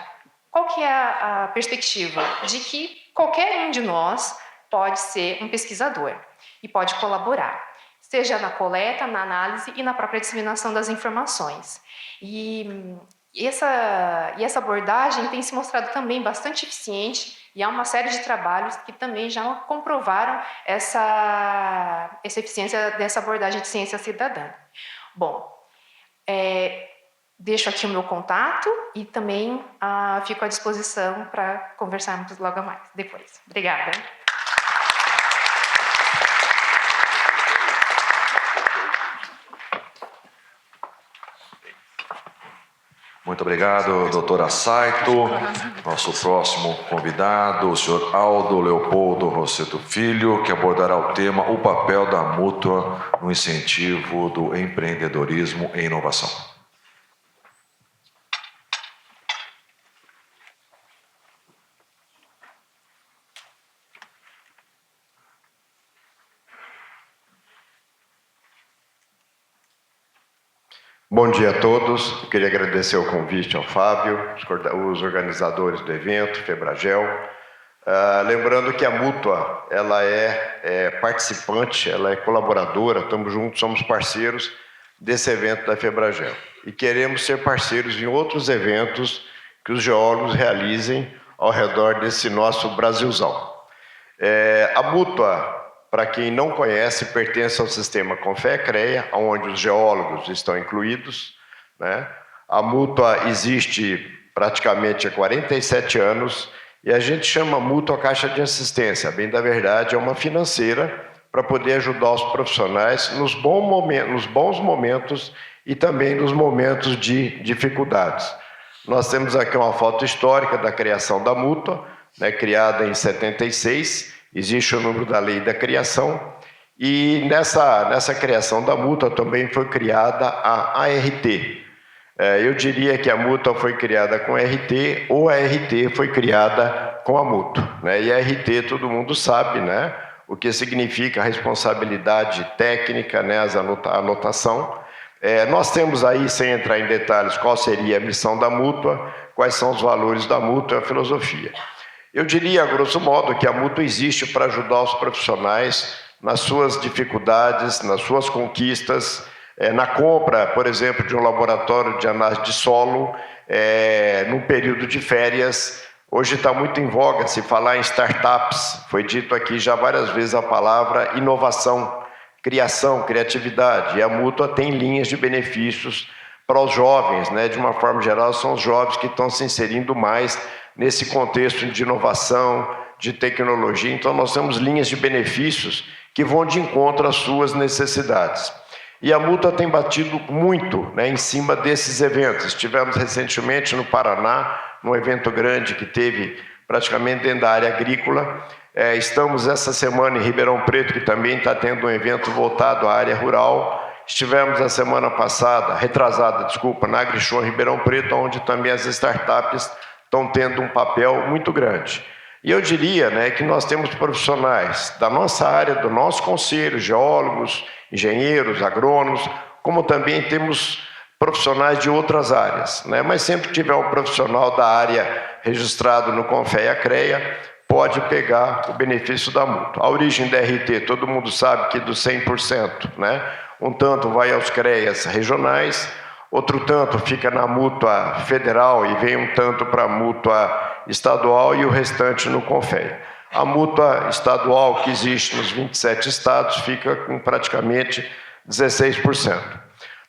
Qual que é a perspectiva? De que qualquer um de nós pode ser um pesquisador e pode colaborar, seja na coleta, na análise e na própria disseminação das informações. E essa abordagem tem se mostrado também bastante eficiente, e há uma série de trabalhos que também já comprovaram essa eficiência dessa abordagem de ciência cidadã. Bom, deixo aqui o meu contato e também fico à disposição para conversarmos logo mais depois. Obrigada. Muito obrigado, doutora Saito. Nosso próximo convidado, o senhor Aldo Leopoldo Rosseto Filho, que abordará o tema O papel da mútua no incentivo do empreendedorismo e inovação. Bom dia a todos. Eu queria agradecer o convite ao Fábio, os organizadores do evento, Febragel. Lembrando que a Mútua, ela é participante, ela é colaboradora, estamos juntos, somos parceiros desse evento da Febragel. E queremos ser parceiros em outros eventos que os geólogos realizem ao redor desse nosso Brasilzão. A Mútua, para quem não conhece, pertence ao sistema Confea-CREA, onde os geólogos estão incluídos, né? A Mútua existe praticamente há 47 anos e a gente chama a Mútua Caixa de Assistência. Bem da verdade, é uma financeira para poder ajudar os profissionais nos bons momentos e também nos momentos de dificuldades. Nós temos aqui uma foto histórica da criação da Mútua, né, criada em 76. Existe o número da lei da criação e nessa criação da Mútua também foi criada a ART. Eu diria que a Mútua foi criada com a RT ou a RT foi criada com a Mútua, né? E a RT todo mundo sabe, né? O que significa responsabilidade técnica, né? A anotação. Nós temos aí, sem entrar em detalhes, qual seria a missão da Mútua, quais são os valores da Mútua e a filosofia. Eu diria, a grosso modo, que a Mútua existe para ajudar os profissionais nas suas dificuldades, nas suas conquistas, na compra, por exemplo, de um laboratório de análise de solo, num período de férias. Hoje está muito em voga se falar em startups, foi dito aqui já várias vezes a palavra inovação, criação, criatividade, e a Mútua tem linhas de benefícios para os jovens, né? De uma forma geral, são os jovens que estão se inserindo mais nesse contexto de inovação, de tecnologia. Então, nós temos linhas de benefícios que vão de encontro às suas necessidades. E a Mútua tem batido muito, né, em cima desses eventos. Estivemos recentemente no Paraná, num evento grande que teve praticamente dentro da área agrícola. Estamos essa semana em Ribeirão Preto, que também está tendo um evento voltado à área rural. Estivemos a semana passada, na AgriShow em Ribeirão Preto, onde também as startups estão tendo um papel muito grande. E eu diria, né, que nós temos profissionais da nossa área, do nosso conselho, geólogos, engenheiros, agrônomos, como também temos profissionais de outras áreas, né? Mas sempre que tiver um profissional da área registrado no Confea-CREA, pode pegar o benefício da Mútua. A origem da RT, todo mundo sabe que do 100%, né? Um tanto vai aos CREAs regionais, outro tanto fica na Mútua federal e vem um tanto para a Mútua estadual e o restante no Confea. A Mútua estadual, que existe nos 27 estados, fica com praticamente 16%.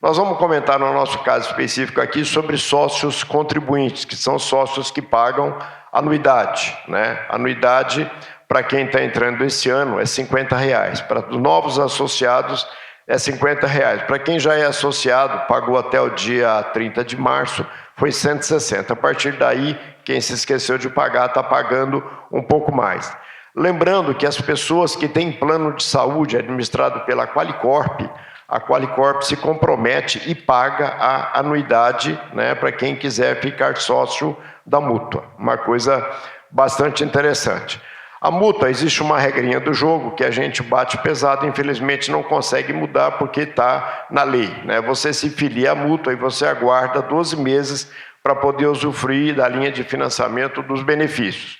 Nós vamos comentar no nosso caso específico aqui sobre sócios contribuintes, que são sócios que pagam anuidade, né? Anuidade, para quem está entrando esse ano, é R$50. Para os novos associados, é R$50. Para quem já é associado, pagou até o dia 30 de março, foi 160. A partir daí, quem se esqueceu de pagar está pagando um pouco mais. Lembrando que as pessoas que têm plano de saúde administrado pela Qualicorp, a Qualicorp se compromete e paga a anuidade, né, para quem quiser ficar sócio da Mútua. Uma coisa bastante interessante. A Mútua, existe uma regrinha do jogo que a gente bate pesado, infelizmente não consegue mudar porque está na lei, né? Você se filia à Mútua e você aguarda 12 meses para poder usufruir da linha de financiamento dos benefícios.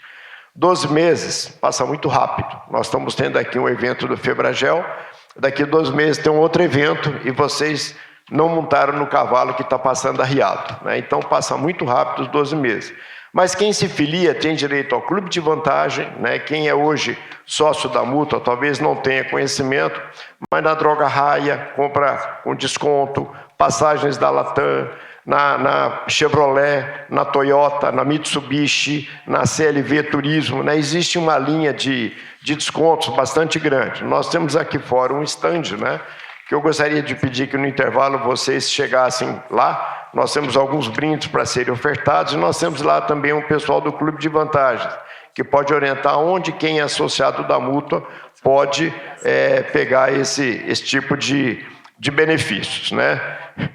12 meses passa muito rápido. Nós estamos tendo aqui um evento do Febragel, daqui a 2 meses tem um outro evento e vocês não montaram no cavalo que está passando arriado, né? Então passa muito rápido os 12 meses. Mas quem se filia tem direito ao clube de vantagem, né? Quem é hoje sócio da Mútua talvez não tenha conhecimento, mas na Droga Raia compra com desconto, passagens da Latam, na Chevrolet, na Toyota, na Mitsubishi, na CLV Turismo, né? Existe uma linha de descontos bastante grande. Nós temos aqui fora um stand, né, que eu gostaria de pedir que no intervalo vocês chegassem lá. Nós temos alguns brindes para serem ofertados e nós temos lá também um pessoal do Clube de Vantagens, que pode orientar onde quem é associado da mútua pode pegar esse tipo de benefícios, né?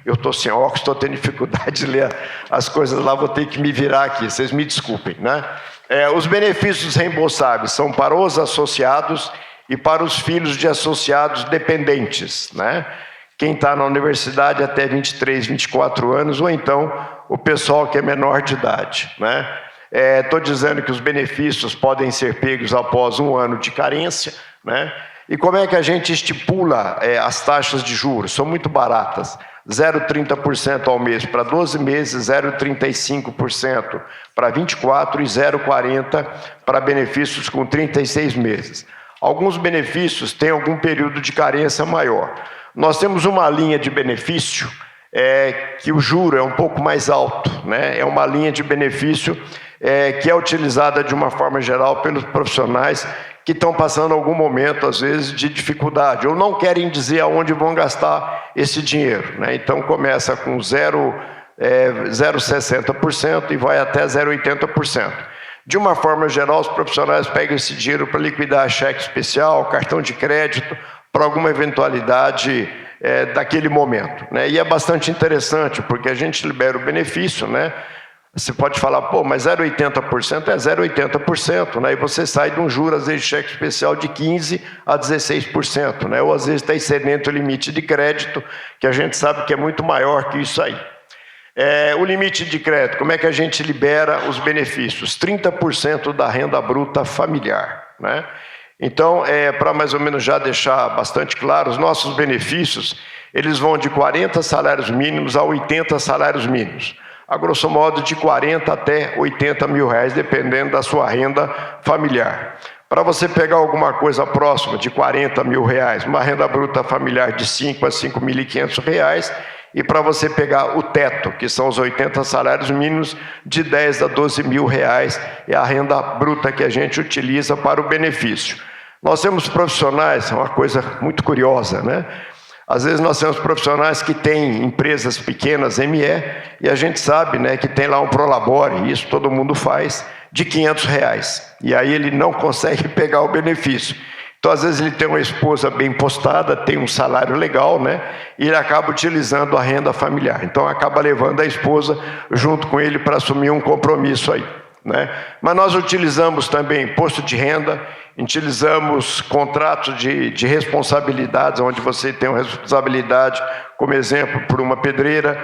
Eu estou sem óculos, estou tendo dificuldade de ler as coisas lá, vou ter que me virar aqui, vocês me desculpem, né? Os benefícios reembolsáveis são para os associados e para os filhos de associados dependentes, né? Quem está na universidade até 23, 24 anos, ou então o pessoal que é menor de idade, né? Estou dizendo que os benefícios podem ser pegos após 1 ano de carência, né? E como é que a gente estipula as taxas de juros? São muito baratas. 0,30% ao mês para 12 meses, 0,35% para 24 e 0,40% para benefícios com 36 meses. Alguns benefícios têm algum período de carência maior. Nós temos uma linha de benefício que o juro é um pouco mais alto, né? É uma linha de benefício que é utilizada de uma forma geral pelos profissionais que estão passando algum momento, às vezes, de dificuldade, ou não querem dizer aonde vão gastar esse dinheiro, né? Então, começa com 0,60% e vai até 0,80%. De uma forma geral, os profissionais pegam esse dinheiro para liquidar cheque especial, cartão de crédito, para alguma eventualidade daquele momento, né? E é bastante interessante, porque a gente libera o benefício, né? Você pode falar, pô, mas 0,80% é 0,80%, né? E você sai de um juro, às vezes, de cheque especial de 15% a 16%, né? Ou às vezes está excedendo o limite de crédito, que a gente sabe que é muito maior que isso aí. O limite de crédito, como é que a gente libera os benefícios? 30% da renda bruta familiar, né? Então, para mais ou menos já deixar bastante claro, os nossos benefícios, eles vão de 40 salários mínimos a 80 salários mínimos. A grosso modo de 40 até 80 mil reais, dependendo da sua renda familiar. Para você pegar alguma coisa próxima de 40 mil reais, uma renda bruta familiar de 5 a 5.500 reais, e para você pegar o teto, que são os 80 salários mínimos, de 10 a 12 mil reais, é a renda bruta que a gente utiliza para o benefício. Nós temos profissionais, é uma coisa muito curiosa, né? Às vezes nós temos profissionais que têm empresas pequenas, ME, e a gente sabe, né, que tem lá um Prolabore, e isso todo mundo faz, de 500 reais. E aí ele não consegue pegar o benefício. Então, às vezes ele tem uma esposa bem postada, tem um salário legal, né, e ele acaba utilizando a renda familiar. Então, acaba levando a esposa junto com ele para assumir um compromisso aí, né? Mas nós utilizamos também imposto de renda, utilizamos contratos de responsabilidades, onde você tem uma responsabilidade, como exemplo, por uma pedreira,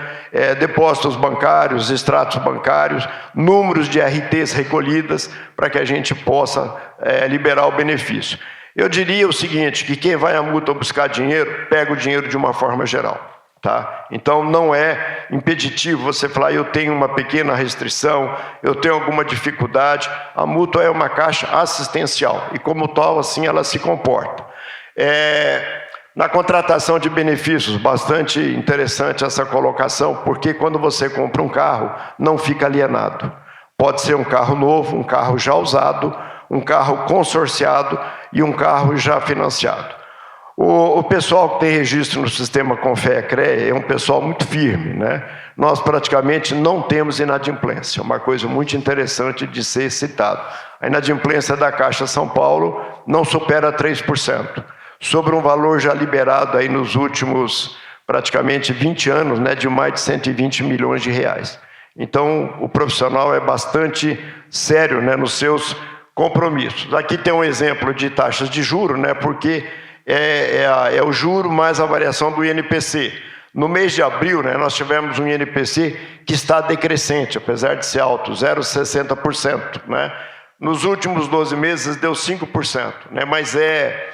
depósitos bancários, extratos bancários, números de RTs recolhidas, para que a gente possa liberar o benefício. Eu diria o seguinte, que quem vai à mútua buscar dinheiro, pega o dinheiro de uma forma geral. Tá? Então, não é impeditivo você falar, eu tenho uma pequena restrição, eu tenho alguma dificuldade. A mútua é uma caixa assistencial e, como tal, assim ela se comporta. Na contratação de benefícios, bastante interessante essa colocação, porque quando você compra um carro, não fica alienado. Pode ser um carro novo, um carro já usado, um carro consorciado e um carro já financiado. O pessoal que tem registro no sistema Confea-CREA é um pessoal muito firme, né? Nós praticamente não temos inadimplência, uma coisa muito interessante de ser citado. A inadimplência da Caixa São Paulo não supera 3%, sobre um valor já liberado aí nos últimos praticamente 20 anos, né, de mais de 120 milhões de reais. Então, o profissional é bastante sério, né, nos seus compromissos. Aqui tem um exemplo de taxas de juros, né, porque é o juro mais a variação do INPC. No mês de abril, né, nós tivemos um INPC que está decrescente, apesar de ser alto, 0,60%. Né? Nos últimos 12 meses deu 5%, né, mas é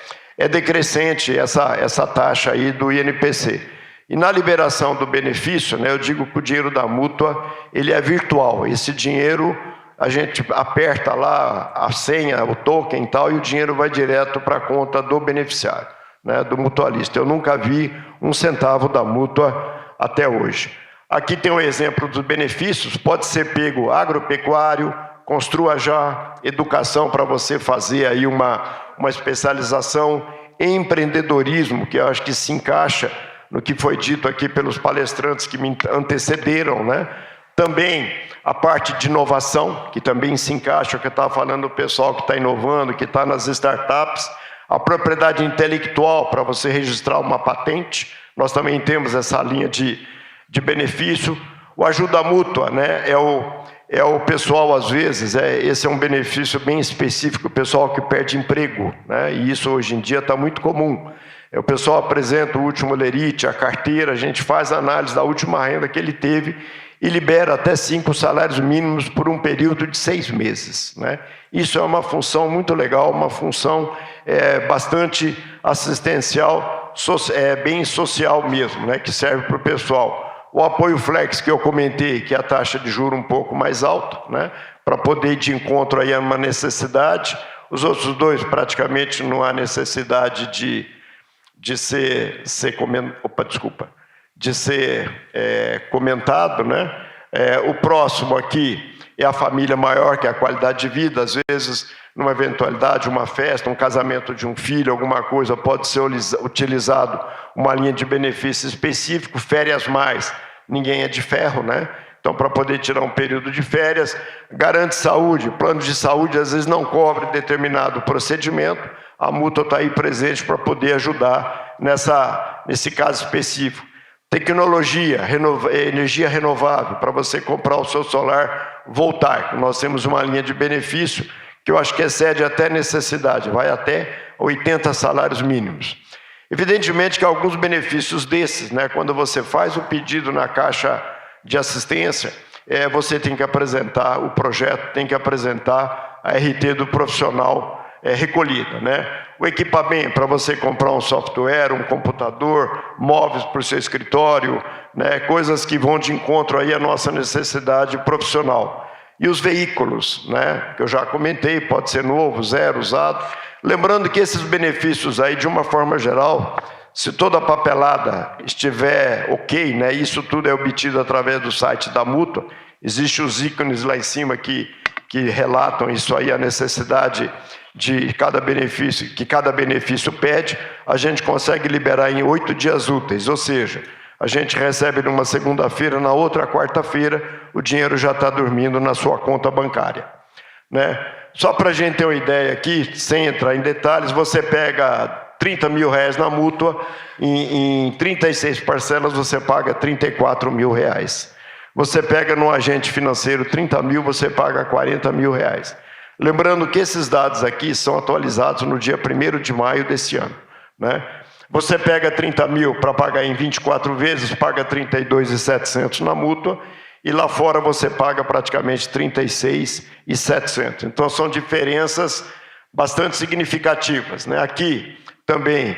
decrescente essa taxa aí do INPC. E na liberação do benefício, né, eu digo que o dinheiro da mútua ele é virtual. Esse dinheiro a gente aperta lá a senha, o token e tal, e o dinheiro vai direto para a conta do beneficiário, né, do mutualista. Eu nunca vi um centavo da mútua até hoje. Aqui tem um exemplo dos benefícios, pode ser pego agropecuário, construa já, educação para você fazer aí uma especialização empreendedorismo, que eu acho que se encaixa no que foi dito aqui pelos palestrantes que me antecederam, né? Também a parte de inovação, que também se encaixa, que eu estava falando do pessoal que está inovando, que está nas startups, a propriedade intelectual, para você registrar uma patente, nós também temos essa linha de benefício. O ajuda mútua, né? É o pessoal, às vezes, esse é um benefício bem específico, o pessoal que perde emprego, né? E isso hoje em dia está muito comum. O pessoal apresenta o último lerite, a carteira, a gente faz a análise da última renda que ele teve e libera até 5 salários mínimos por um período de 6 meses, né? Isso é uma função muito legal, uma função bastante assistencial, bem social mesmo, né? Que serve para o pessoal. O apoio flex que eu comentei, que é a taxa de juros um pouco mais alta, né? Para poder ir de encontro aí a uma necessidade. Os outros dois praticamente não há necessidade de ser comentado, né? O próximo aqui é a família maior, que é a qualidade de vida. Às vezes, numa eventualidade, uma festa, um casamento de um filho, alguma coisa, pode ser utilizado uma linha de benefício específico, férias mais, ninguém é de ferro, né? Então, para poder tirar um período de férias, garante saúde, plano de saúde às vezes não cobre determinado procedimento, a mútua está aí presente para poder ajudar nesse caso específico. Tecnologia, energia renovável, para você comprar o seu solar voltaico. Nós temos uma linha de benefício que eu acho que excede até necessidade, vai até 80 salários mínimos. Evidentemente que alguns benefícios desses, né, quando você faz o pedido na Caixa de Assistência, você tem que apresentar o projeto, tem que apresentar a RT do profissional recolhida, né? O equipamento para você comprar um software, um computador, móveis para o seu escritório, né? Coisas que vão de encontro aí à nossa necessidade profissional. E os veículos, né? Que eu já comentei, pode ser novo, zero, usado. Lembrando que esses benefícios aí, de uma forma geral, se toda a papelada estiver ok, né? Isso tudo é obtido através do site da mútua. Existem os ícones lá em cima que relatam isso aí, a necessidade de cada benefício, que cada benefício pede, a gente consegue liberar em 8 dias úteis, ou seja, a gente recebe numa segunda-feira, na outra quarta-feira, o dinheiro já está dormindo na sua conta bancária, né? Só para a gente ter uma ideia aqui, sem entrar em detalhes, você pega 30 mil reais na mútua, em 36 parcelas você paga 34 mil reais. Você pega no agente financeiro 30 mil, você paga 40 mil reais. Lembrando que esses dados aqui são atualizados no dia 1º de maio desse ano, né? Você pega 30 mil para pagar em 24 vezes, paga 32.700 na mútua, e lá fora você paga praticamente 36.700. Então são diferenças bastante significativas, né? Aqui também,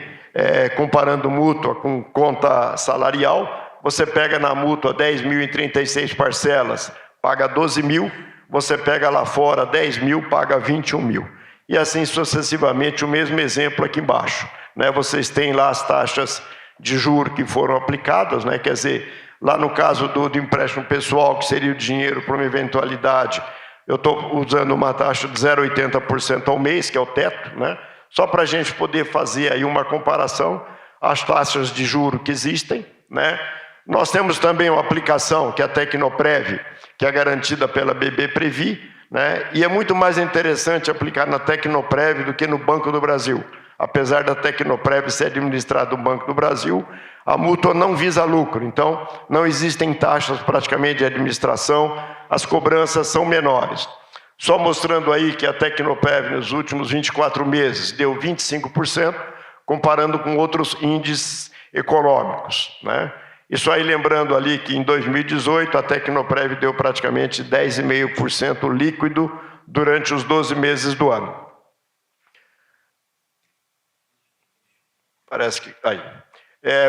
comparando mútua com conta salarial, você pega na mútua 10 mil em 36 parcelas, paga 12 mil, você pega lá fora 10 mil, paga 21 mil. E assim sucessivamente, o mesmo exemplo aqui embaixo, né? Vocês têm lá as taxas de juros que foram aplicadas, né? Quer dizer, lá no caso do empréstimo pessoal, que seria o dinheiro para uma eventualidade, eu estou usando uma taxa de 0,80% ao mês, que é o teto, né? Só para a gente poder fazer aí uma comparação, as taxas de juros que existem, né? Nós temos também uma aplicação, que é a Tecnoprev, que é garantida pela BB Previ, né? E é muito mais interessante aplicar na Tecnoprev do que no Banco do Brasil. Apesar da Tecnoprev ser administrada no Banco do Brasil, a mútua não visa lucro, então não existem taxas praticamente de administração, as cobranças são menores. Só mostrando aí que a Tecnoprev nos últimos 24 meses deu 25%, comparando com outros índices econômicos, né? Isso aí lembrando ali que em 2018 a Tecnoprev deu praticamente 10,5% líquido durante os 12 meses do ano. Parece que... aí.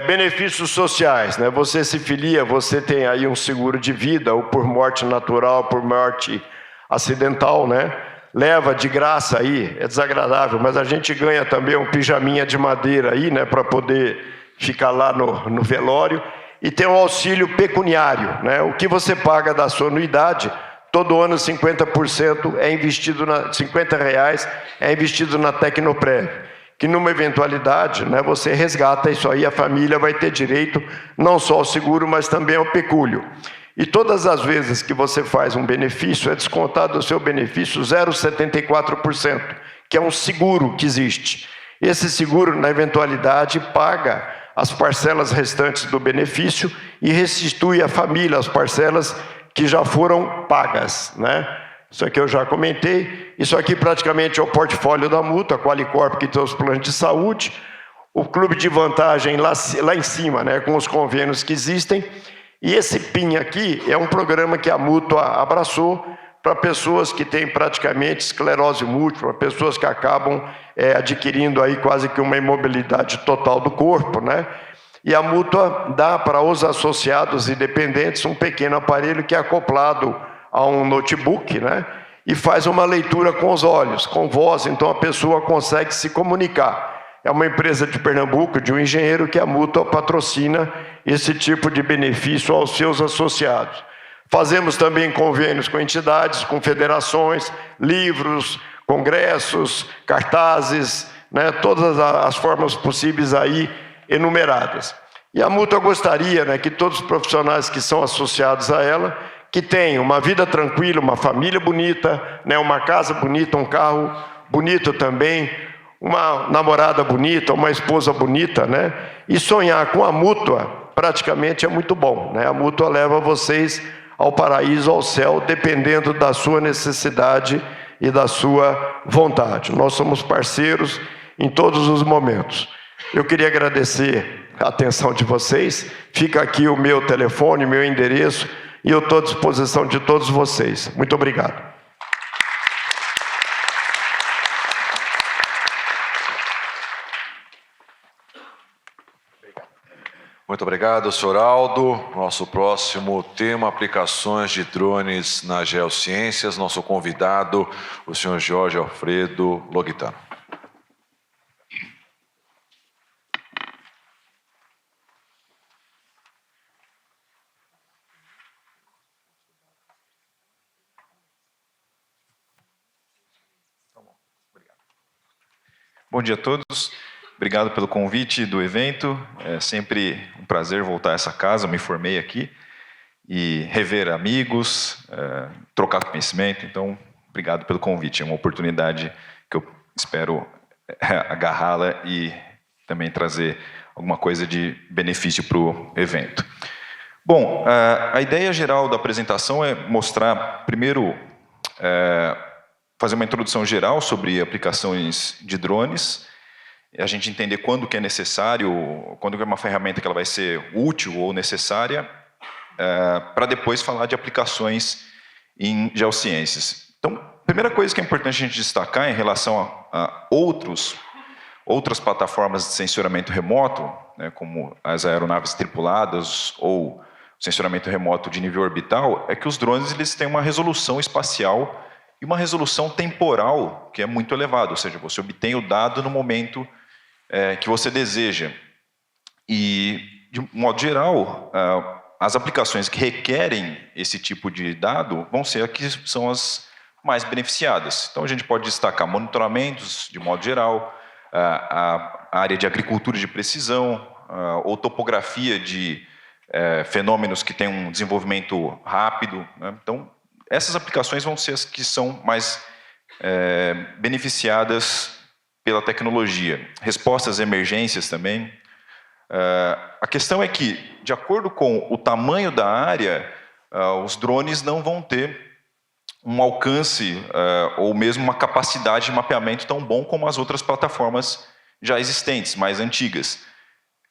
Benefícios sociais, né? Você se filia, você tem aí um seguro de vida, ou por morte natural, por morte acidental, né? Leva de graça aí, é desagradável, mas a gente ganha também um pijaminha de madeira aí, né? Para poder ficar lá no velório. E tem um auxílio pecuniário, né? O que você paga da sua anuidade, todo ano 50% é investido R$50 é investido na Tecnoprev. que numa eventualidade, né, você resgata isso aí, a família vai ter direito não só ao seguro, mas também ao pecúlio. E todas as vezes que você faz um benefício, é descontado do seu benefício 0,74%, que é um seguro que existe. Esse seguro, na eventualidade, paga as parcelas restantes do benefício e restitui à família as parcelas que já foram pagas, né? Isso aqui eu já comentei. Isso aqui praticamente é o portfólio da Mútua, a Qualicorp, que tem os planos de saúde, o clube de vantagem lá em cima, né, com os convênios que existem. E esse PIN aqui é um programa que a Mútua abraçou para pessoas que têm praticamente esclerose múltipla, pessoas que acabam adquirindo aí quase que uma imobilidade total do corpo, né? E a Mútua dá para os associados e dependentes um pequeno aparelho que é acoplado a um notebook, né? E faz uma leitura com os olhos, com voz, então a pessoa consegue se comunicar. É uma empresa de Pernambuco, de um engenheiro, que a Mútua patrocina esse tipo de benefício aos seus associados. Fazemos também convênios com entidades, com federações, livros, congressos, cartazes, né, todas as formas possíveis aí enumeradas. E a Mútua gostaria, né, que todos os profissionais que são associados a ela, que tenham uma vida tranquila, uma família bonita, né, uma casa bonita, um carro bonito também, uma namorada bonita, uma esposa bonita, né? E sonhar com a Mútua praticamente é muito bom, né? A Mútua leva vocês ao paraíso, ao céu, dependendo da sua necessidade e da sua vontade. Nós somos parceiros em todos os momentos. Eu queria agradecer a atenção de vocês. Fica aqui o meu telefone, meu endereço, e eu estou à disposição de todos vocês. Muito obrigado. Muito obrigado, senhor Aldo. Nosso próximo tema, aplicações de drones nas geociências. Nosso convidado, o senhor Jorge Alfredo Logitano. Bom dia a todos. Obrigado pelo convite do evento. É sempre um prazer voltar a essa casa. Eu me formei aqui e rever amigos, trocar conhecimento. Então, obrigado pelo convite. É uma oportunidade que eu espero agarrá-la e também trazer alguma coisa de benefício para o evento. Bom, a ideia geral da apresentação é mostrar, primeiro, fazer uma introdução geral sobre aplicações de drones, a gente entender quando que é necessário, quando que é uma ferramenta que ela vai ser útil ou necessária, para depois falar de aplicações em geociências. Então, a primeira coisa que é importante a gente destacar em relação a outras plataformas de sensoramento remoto, né, como as aeronaves tripuladas ou sensoramento remoto de nível orbital, é que os drones eles têm uma resolução espacial e uma resolução temporal que é muito elevada, ou seja, você obtém o dado no momento que você deseja. E, de modo geral, as aplicações que requerem esse tipo de dado vão ser as que são as mais beneficiadas. Então, a gente pode destacar monitoramentos, de modo geral, a área de agricultura de precisão, ou topografia de fenômenos que têm um desenvolvimento rápido, né? Então, essas aplicações vão ser as que são mais beneficiadas pela tecnologia. Respostas a emergências também. A questão é que, de acordo com o tamanho da área, os drones não vão ter um alcance ou mesmo uma capacidade de mapeamento tão bom como as outras plataformas já existentes, mais antigas.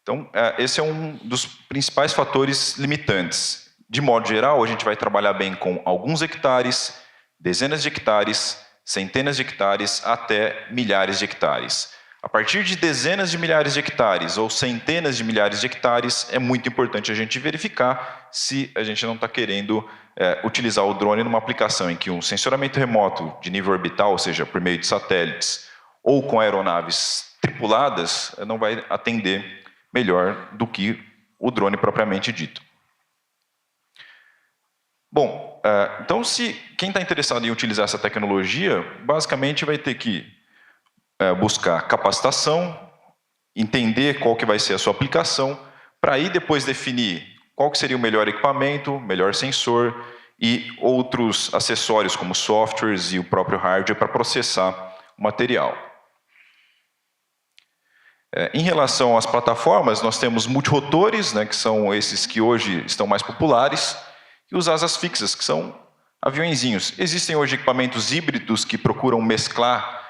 Então, esse é um dos principais fatores limitantes. De modo geral, a gente vai trabalhar bem com alguns hectares, dezenas de hectares, centenas de hectares até milhares de hectares. A partir de dezenas de milhares de hectares ou centenas de milhares de hectares, é muito importante a gente verificar se a gente não está querendo utilizar o drone numa aplicação em que um sensoramento remoto de nível orbital, ou seja, por meio de satélites, ou com aeronaves tripuladas, não vai atender melhor do que o drone propriamente dito. Bom, então quem está interessado em utilizar essa tecnologia, basicamente vai ter que buscar capacitação, entender qual que vai ser a sua aplicação, para aí depois definir qual que seria o melhor equipamento, melhor sensor e outros acessórios como softwares e o próprio hardware para processar o material. Em relação às plataformas, nós temos multirotores, né, que são esses que hoje estão mais populares, e os asas fixas, que são aviõezinhos. Existem hoje equipamentos híbridos que procuram mesclar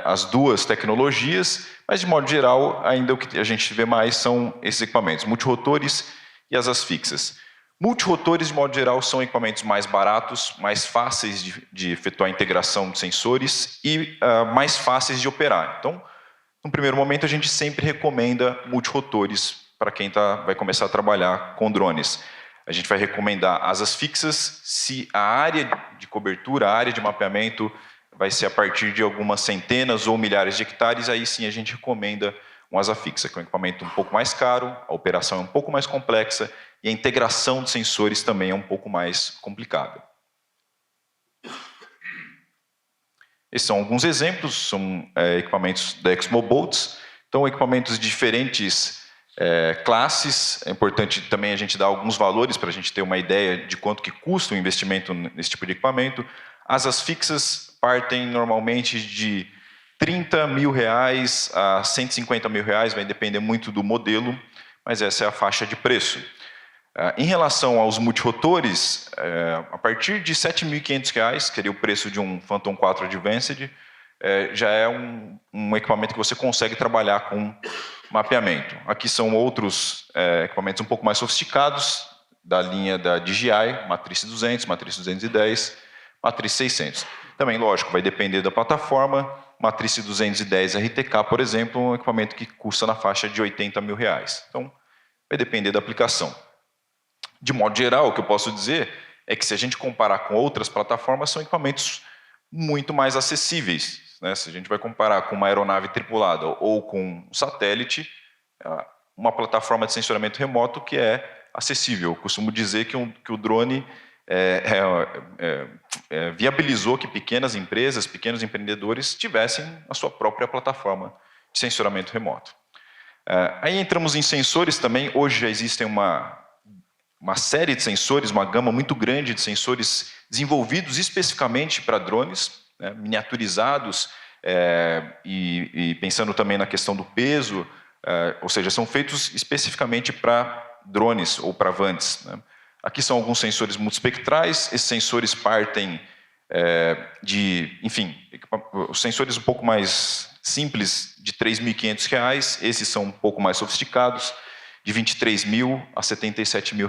as duas tecnologias, mas de modo geral, ainda o que a gente vê mais são esses equipamentos, multirotores e asas fixas. Multirotores, de modo geral, são equipamentos mais baratos, mais fáceis de efetuar a integração de sensores e mais fáceis de operar. Então, no primeiro momento, a gente sempre recomenda multirotores para quem vai começar a trabalhar com drones. A gente vai recomendar asas fixas se a área de cobertura, a área de mapeamento vai ser a partir de algumas centenas ou milhares de hectares, aí sim a gente recomenda um asa fixa, que é um equipamento um pouco mais caro, a operação é um pouco mais complexa e a integração de sensores também é um pouco mais complicada. Esses são alguns exemplos, são equipamentos da ExmoBolts, então equipamentos de diferentes classes. É importante também a gente dar alguns valores para a gente ter uma ideia de quanto que custa o investimento nesse tipo de equipamento. Asas fixas partem normalmente de R$30 mil a R$150 mil, vai depender muito do modelo, mas essa é a faixa de preço. Em relação aos multirotores, a partir de R$7.500, que seria o preço de um Phantom 4 Advanced, já é um equipamento que você consegue trabalhar com mapeamento. Aqui são outros equipamentos um pouco mais sofisticados, da linha da DJI, Matriz 200, Matriz 210, Matriz 600. Também, lógico, vai depender da plataforma. Matriz 210 RTK, por exemplo, é um equipamento que custa na faixa de R$80 mil. Então, vai depender da aplicação. De modo geral, o que eu posso dizer é que se a gente comparar com outras plataformas, são equipamentos muito mais acessíveis, né? Se a gente vai comparar com uma aeronave tripulada ou com um satélite, uma plataforma de sensoramento remoto que é acessível. Eu costumo dizer que o drone viabilizou que pequenas empresas, pequenos empreendedores tivessem a sua própria plataforma de sensoramento remoto. Aí entramos em sensores também. Hoje já existem uma série de sensores, uma gama muito grande de sensores desenvolvidos especificamente para drones, né, miniaturizados, e pensando também na questão do peso, ou seja, são feitos especificamente para drones ou para vantes, né. Aqui são alguns sensores multispectrais. Esses sensores partem enfim, os sensores um pouco mais simples de R$3.500, esses são um pouco mais sofisticados, de R$23 mil a R$77 mil.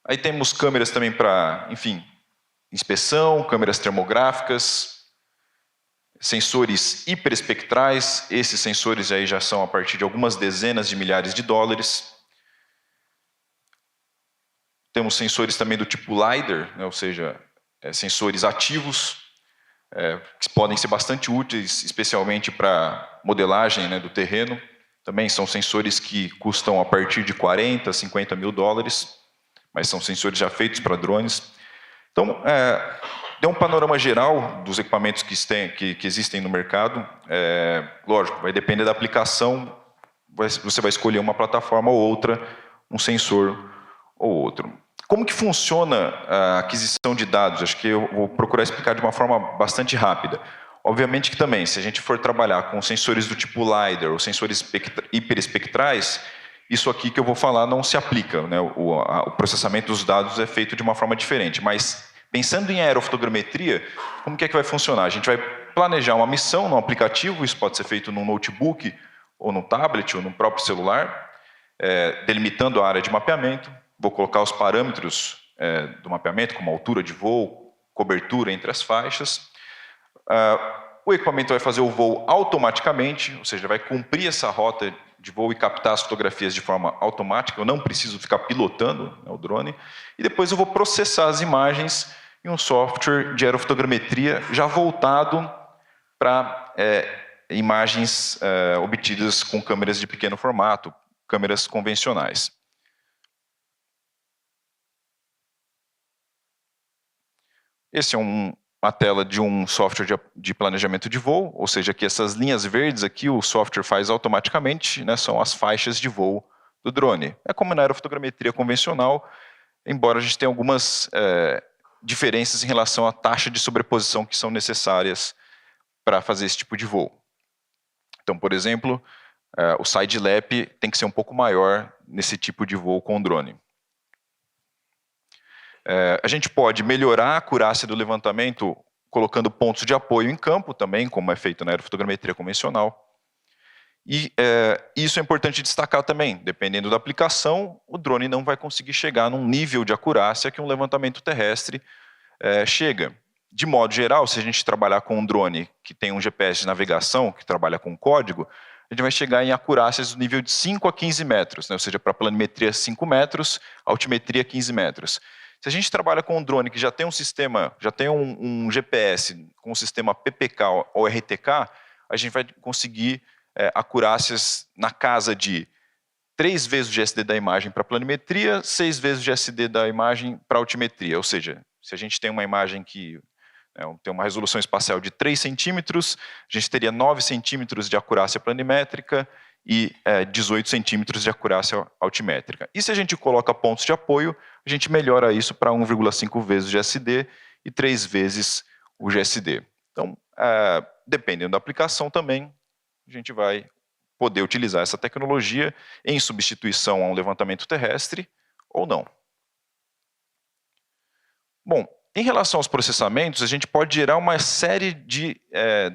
Aí temos câmeras também para, enfim, inspeção, câmeras termográficas, sensores hiperespectrais. Esses sensores aí já são a partir de algumas dezenas de milhares de dólares. Temos sensores também do tipo LiDAR, né, ou seja, sensores ativos, que podem ser bastante úteis, especialmente para modelagem, né, do terreno. Também são sensores que custam a partir de 40, 50 mil dólares, mas são sensores já feitos para drones. Então, deu um panorama geral dos equipamentos que existem no mercado. Lógico, vai depender da aplicação, você vai escolher uma plataforma ou outra, um sensor ou outro. Como que funciona a aquisição de dados? Acho que eu vou procurar explicar de uma forma bastante rápida. Obviamente que também, se a gente for trabalhar com sensores do tipo LiDAR ou sensores hiperespectrais, isso aqui que eu vou falar não se aplica, né? O processamento dos dados é feito de uma forma diferente. Mas, pensando em aerofotogrametria, como que vai funcionar? A gente vai planejar uma missão no aplicativo, isso pode ser feito num notebook, ou no tablet, ou no próprio celular, delimitando a área de mapeamento. Vou colocar os parâmetros do mapeamento, como altura de voo, cobertura entre as faixas. O equipamento vai fazer o voo automaticamente, ou seja, vai cumprir essa rota de voo e captar as fotografias de forma automática. Eu não preciso ficar pilotando, né, o drone. E depois eu vou processar as imagens em um software de aerofotogrametria já voltado para imagens obtidas com câmeras de pequeno formato, câmeras convencionais. Esse é um a tela de um software de planejamento de voo, ou seja, que essas linhas verdes aqui o software faz automaticamente, né, são as faixas de voo do drone. É como na aerofotogrametria convencional, embora a gente tenha algumas diferenças em relação à taxa de sobreposição que são necessárias para fazer esse tipo de voo. Então, por exemplo, o side lap tem que ser um pouco maior nesse tipo de voo com drone. A gente pode melhorar a acurácia do levantamento colocando pontos de apoio em campo também, como é feito na aerofotogrametria convencional. E isso é importante destacar também. Dependendo da aplicação, o drone não vai conseguir chegar num nível de acurácia que um levantamento terrestre chega. De modo geral, se a gente trabalhar com um drone que tem um GPS de navegação, que trabalha com código, a gente vai chegar em acurácias do nível de 5 a 15 metros, né? Ou seja, para planimetria 5 metros, altimetria 15 metros. Se a gente trabalha com um drone que já tem um sistema, já tem um GPS com o sistema PPK ou RTK, a gente vai conseguir acurácias na casa de 3 vezes o GSD da imagem para planimetria, 6 vezes o GSD da imagem para altimetria. Ou seja, se a gente tem uma imagem que tem uma resolução espacial de 3 centímetros, a gente teria 9 centímetros de acurácia planimétrica e 18 centímetros de acurácia altimétrica. E se a gente coloca pontos de apoio, a gente melhora isso para 1,5 vezes o GSD e 3 vezes o GSD. Então, dependendo da aplicação também, a gente vai poder utilizar essa tecnologia em substituição a um levantamento terrestre ou não. Bom, em relação aos processamentos, a gente pode gerar uma série de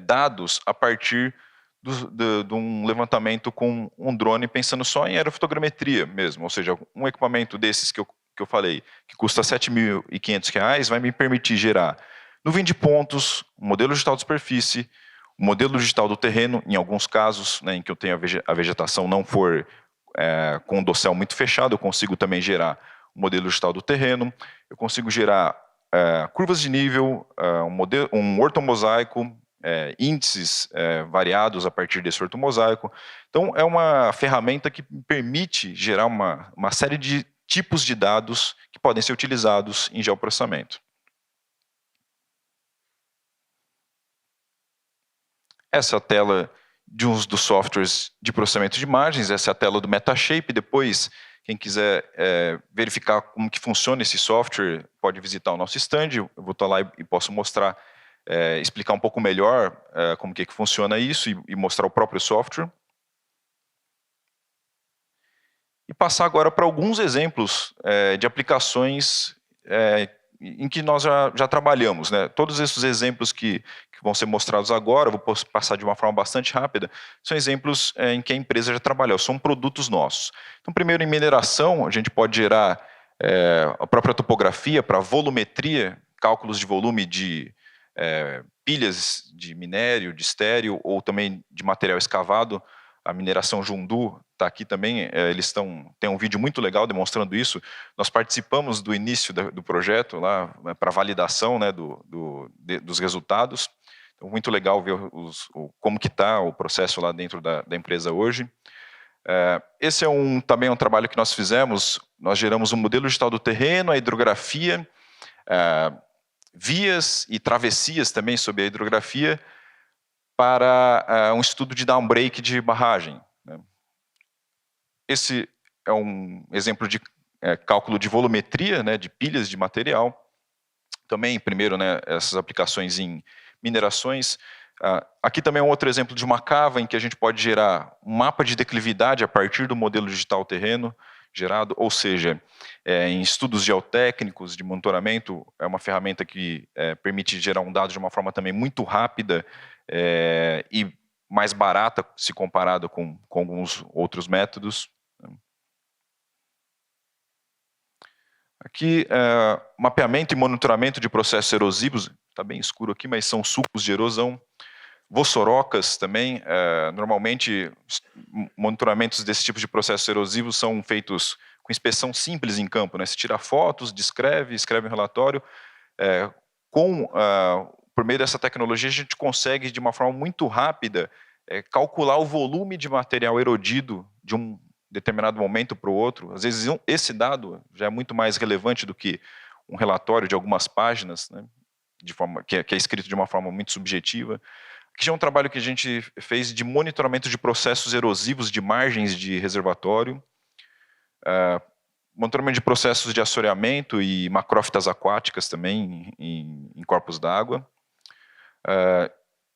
dados a partir de um levantamento com um drone, pensando só em aerofotogrametria mesmo, ou seja, um equipamento desses que eu falei, que custa R$ 7.500, vai me permitir gerar nuvem de pontos, um modelo digital de superfície, um modelo digital do terreno, em alguns casos, né, em que eu tenho a vegetação não for com um dossel muito fechado, eu consigo também gerar um modelo digital do terreno, eu consigo gerar curvas de nível, um ortomosaico, índices variados a partir desse ortomosaico. Então, é uma ferramenta que permite gerar uma série de tipos de dados que podem ser utilizados em geoprocessamento. Essa é a tela de um dos softwares de processamento de imagens, essa é a tela do Metashape. Depois, quem quiser verificar como que funciona esse software, pode visitar o nosso stand, eu vou estar lá e posso mostrar, explicar um pouco melhor como que funciona isso e mostrar o próprio software. E passar agora para alguns exemplos de aplicações em que nós já trabalhamos, né? Todos esses exemplos que vão ser mostrados agora, eu vou passar de uma forma bastante rápida, são exemplos em que a empresa já trabalhou, são produtos nossos. Então, primeiro, em mineração, a gente pode gerar a própria topografia para volumetria, cálculos de volume de pilhas de minério, de estéreo, ou também de material escavado. A mineração Jundu está aqui também, eles têm um vídeo muito legal demonstrando isso. Nós participamos do início do projeto lá para validação, né, dos resultados. Então, muito legal ver como que está o processo lá dentro da empresa hoje. Esse é também um trabalho que nós fizemos. Nós geramos um modelo digital do terreno, a hidrografia, vias e travessias também sobre a hidrografia, para um estudo de downbreak de barragem. Esse é um exemplo de cálculo de volumetria, né, de pilhas de material. Também, primeiro, né, essas aplicações em minerações. Aqui também é um outro exemplo de uma cava em que a gente pode gerar um mapa de declividade a partir do modelo digital terreno gerado, ou seja, em estudos geotécnicos de monitoramento, é uma ferramenta que permite gerar um dado de uma forma também muito rápida e mais barata se comparado com alguns outros métodos. Aqui, mapeamento e monitoramento de processos erosivos, está bem escuro aqui, mas são sulcos de erosão. Vossorocas também, normalmente monitoramentos desse tipo de processos erosivos são feitos com inspeção simples em campo, né? Você tira fotos, escreve um relatório. Por meio dessa tecnologia, a gente consegue, de uma forma muito rápida, calcular o volume de material erodido de um determinado momento para o outro. Às vezes, esse dado já é muito mais relevante do que um relatório de algumas páginas, né? que é escrito de uma forma muito subjetiva. Aqui já é um trabalho que a gente fez de monitoramento de processos erosivos de margens de reservatório, monitoramento de processos de assoreamento e macrófitas aquáticas também em corpos d'água,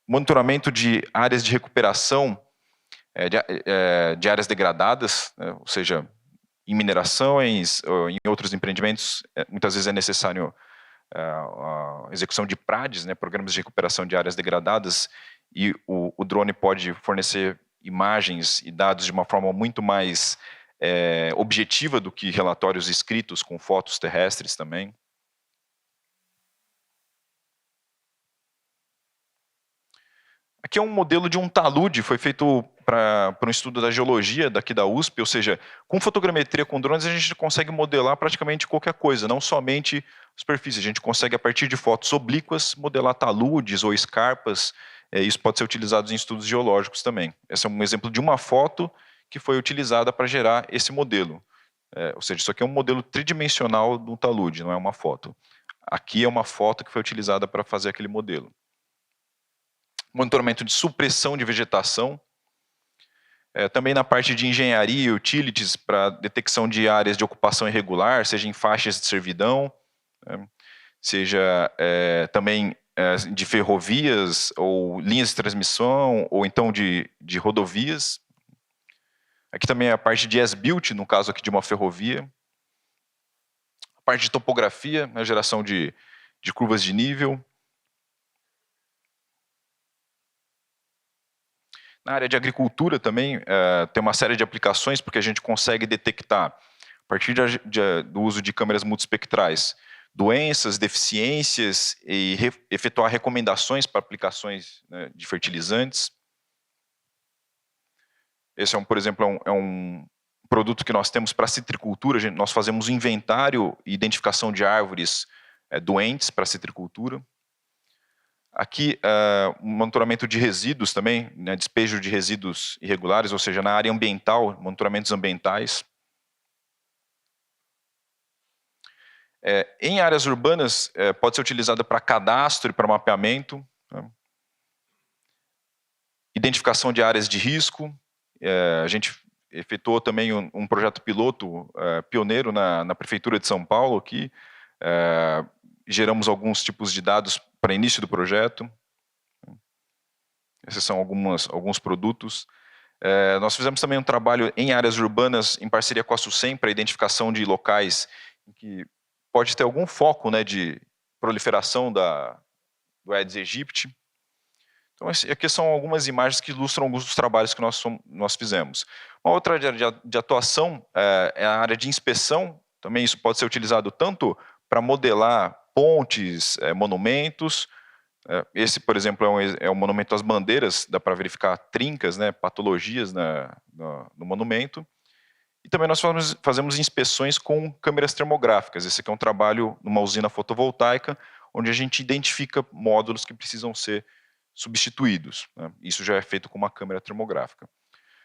monitoramento de áreas de recuperação de áreas degradadas, ou seja, em minerações ou em outros empreendimentos, muitas vezes é necessário a execução de PRADs, programas de recuperação de áreas degradadas, e o drone pode fornecer imagens e dados de uma forma muito mais objetiva do que relatórios escritos com fotos terrestres também. Aqui é um modelo de um talude, foi feito para um estudo da geologia daqui da USP, ou seja, com fotogrametria com drones a gente consegue modelar praticamente qualquer coisa, não somente superfície, a gente consegue a partir de fotos oblíquas modelar taludes ou escarpas, isso pode ser utilizado em estudos geológicos também. Esse é um exemplo de uma foto que foi utilizada para gerar esse modelo, ou seja, isso aqui é um modelo tridimensional do talude, não é uma foto. Aqui é uma foto que foi utilizada para fazer aquele modelo. Monitoramento de supressão de vegetação, também na parte de engenharia e utilities para detecção de áreas de ocupação irregular, seja em faixas de servidão, seja também de ferrovias ou linhas de transmissão, ou então de rodovias. Aqui também é a parte de as-built, no caso aqui de uma ferrovia. A parte de topografia, a geração de curvas de nível. Na área de agricultura também tem uma série de aplicações, porque a gente consegue detectar, a partir do uso de câmeras multiespectrais, doenças, deficiências e efetuar recomendações para aplicações de fertilizantes. Esse, por exemplo, é um produto que nós temos para a citricultura. Nós fazemos inventário e identificação de árvores doentes para a citricultura. Aqui, monitoramento de resíduos também, despejo de resíduos irregulares, ou seja, na área ambiental, monitoramentos ambientais. Em áreas urbanas, pode ser utilizada para cadastro e para mapeamento. Identificação de áreas de risco. A gente efetuou também um projeto piloto pioneiro na Prefeitura de São Paulo, aqui. Geramos alguns tipos de dados para início do projeto. Esses são alguns produtos. Nós fizemos também um trabalho em áreas urbanas em parceria com a SUSEM para identificação de locais em que pode ter algum foco de proliferação do Aedes aegypti. Então, aqui são algumas imagens que ilustram alguns dos trabalhos que nós fizemos. Uma outra área de atuação é a área de inspeção. Também isso pode ser utilizado tanto para modelar pontes, monumentos. Esse, por exemplo, é o monumento às bandeiras, dá para verificar trincas, patologias no monumento. E também nós fazemos inspeções com câmeras termográficas. Esse aqui é um trabalho numa usina fotovoltaica, onde a gente identifica módulos que precisam ser substituídos. Isso já é feito com uma câmera termográfica.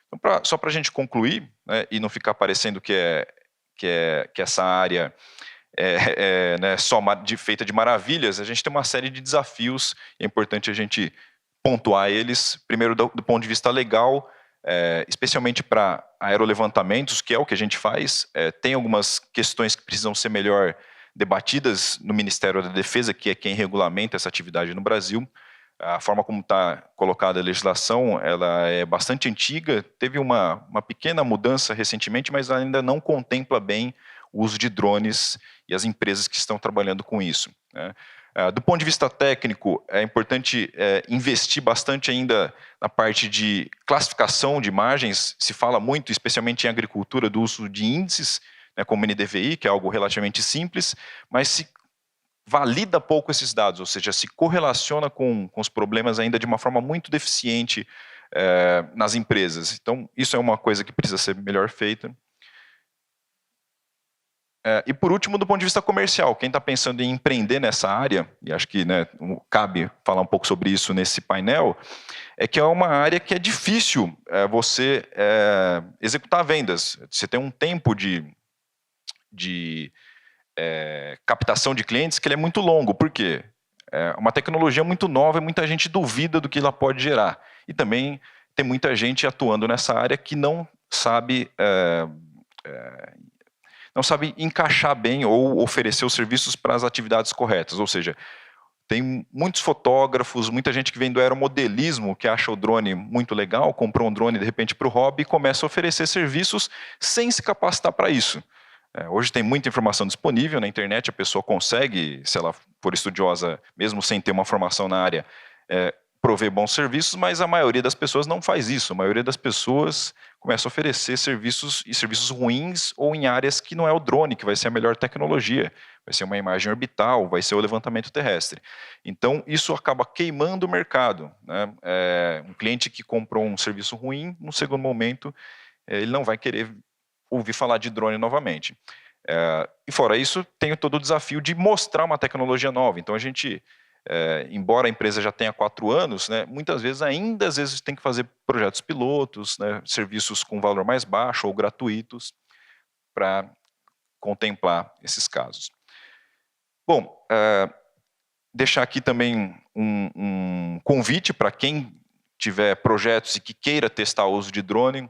Então, só para a gente concluir, e não ficar parecendo que essa área só feita de maravilhas, a gente tem uma série de desafios, é importante a gente pontuar eles, primeiro do ponto de vista legal, especialmente para aerolevantamentos, que é o que a gente faz, tem algumas questões que precisam ser melhor debatidas no Ministério da Defesa, que é quem regulamenta essa atividade no Brasil. A forma como está colocada a legislação, ela é bastante antiga, teve uma pequena mudança recentemente, mas ainda não contempla bem o uso de drones e as empresas que estão trabalhando com isso. Do ponto de vista técnico, é importante investir bastante ainda na parte de classificação de imagens. Se fala muito, especialmente em agricultura, do uso de índices, como NDVI, que é algo relativamente simples, mas se valida pouco esses dados, ou seja, se correlaciona com os problemas ainda de uma forma muito deficiente nas empresas. Então, isso é uma coisa que precisa ser melhor feita. E por último, do ponto de vista comercial, quem está pensando em empreender nessa área, e acho que cabe falar um pouco sobre isso nesse painel, é que é uma área que é difícil você executar vendas. Você tem um tempo de captação de clientes que ele é muito longo. Por quê? é uma tecnologia muito nova e muita gente duvida do que ela pode gerar. E também tem muita gente atuando nessa área que não sabe encaixar bem ou oferecer os serviços para as atividades corretas. Ou seja, tem muitos fotógrafos, muita gente que vem do aeromodelismo, que acha o drone muito legal, comprou um drone de repente para o hobby e começa a oferecer serviços sem se capacitar para isso. Hoje tem muita informação disponível na internet, a pessoa consegue, se ela for estudiosa, mesmo sem ter uma formação na área, prover bons serviços, mas a maioria das pessoas não faz isso. A maioria das pessoas começa a oferecer serviços e serviços ruins ou em áreas que não é o drone, que vai ser a melhor tecnologia. Vai ser uma imagem orbital, vai ser o levantamento terrestre. Então, isso acaba queimando o mercado, né? Um cliente que comprou um serviço ruim, no segundo momento, ele não vai querer ouvir falar de drone novamente. E fora isso, tem todo o desafio de mostrar uma tecnologia nova. Então, a gente... embora a empresa já tenha 4 anos, né, muitas vezes tem que fazer projetos pilotos, né, serviços com valor mais baixo ou gratuitos para contemplar esses casos. Bom, deixar aqui também um convite para quem tiver projetos e que queira testar o uso de drone.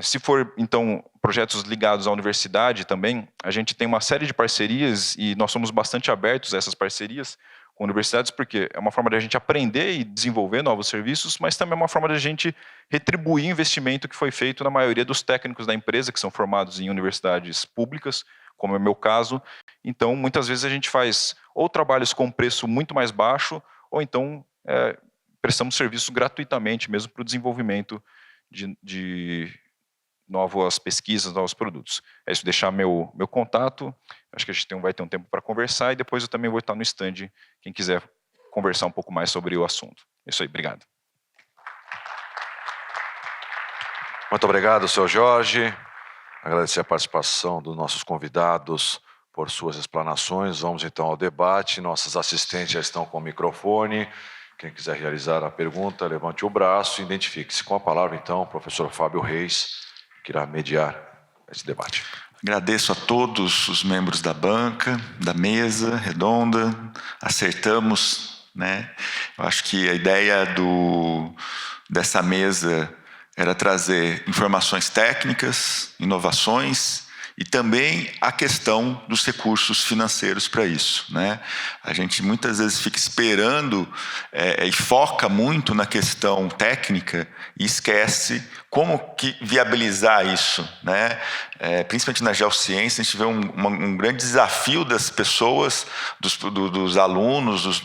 Se for, então, projetos ligados à universidade também, a gente tem uma série de parcerias e nós somos bastante abertos a essas parcerias com universidades, porque é uma forma de a gente aprender e desenvolver novos serviços, mas também é uma forma de a gente retribuir o investimento que foi feito na maioria dos técnicos da empresa, que são formados em universidades públicas, como é o meu caso. Então, muitas vezes a gente faz ou trabalhos com preço muito mais baixo, ou então prestamos serviço gratuitamente, mesmo para o desenvolvimento de novas pesquisas, novos produtos. É isso, deixar meu contato. Acho que a gente vai ter um tempo para conversar e depois eu também vou estar no stand, quem quiser conversar um pouco mais sobre o assunto. É isso aí, obrigado. Muito obrigado, senhor Jorge. Agradecer a participação dos nossos convidados por suas explanações. Vamos então ao debate. Nossos assistentes já estão com o microfone. Quem quiser realizar a pergunta, levante o braço e identifique-se. Com a palavra, então, o professor Fábio Reis, que irá mediar esse debate. Agradeço a todos os membros da banca, da mesa redonda. Acertamos, né? Eu acho que a ideia dessa mesa era trazer informações técnicas, inovações e também a questão dos recursos financeiros para isso, né? A gente muitas vezes fica esperando e foca muito na questão técnica e esquece como que viabilizar isso, né? Principalmente na geociência, a gente vê um grande desafio das pessoas, dos alunos,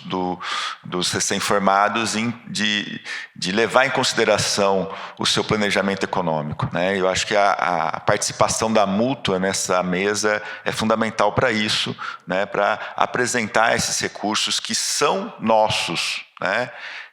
dos recém-formados, de levar em consideração o seu planejamento econômico, né? Eu acho que a participação da Mútua nessa mesa é fundamental para isso, né? Para apresentar esses recursos que são nossos, né?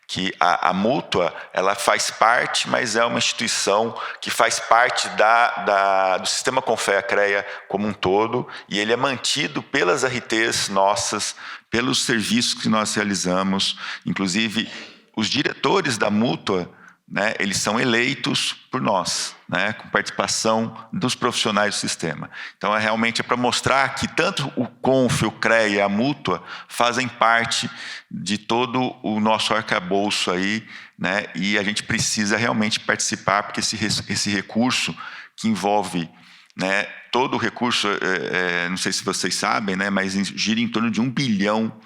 Que a Mútua, ela faz parte, mas é uma instituição que faz parte do sistema Confea-CREA como um todo, e ele é mantido pelas RTs nossas, pelos serviços que nós realizamos, inclusive os diretores da Mútua, né, eles são eleitos por nós, né, com participação dos profissionais do sistema. Então, realmente para mostrar que tanto o CONF, o CREA e a Mútua fazem parte de todo o nosso arcabouço aí, né, e a gente precisa realmente participar, porque esse recurso que envolve, né, todo o recurso, não sei se vocês sabem, né, mas gira em torno de R$1 bilhão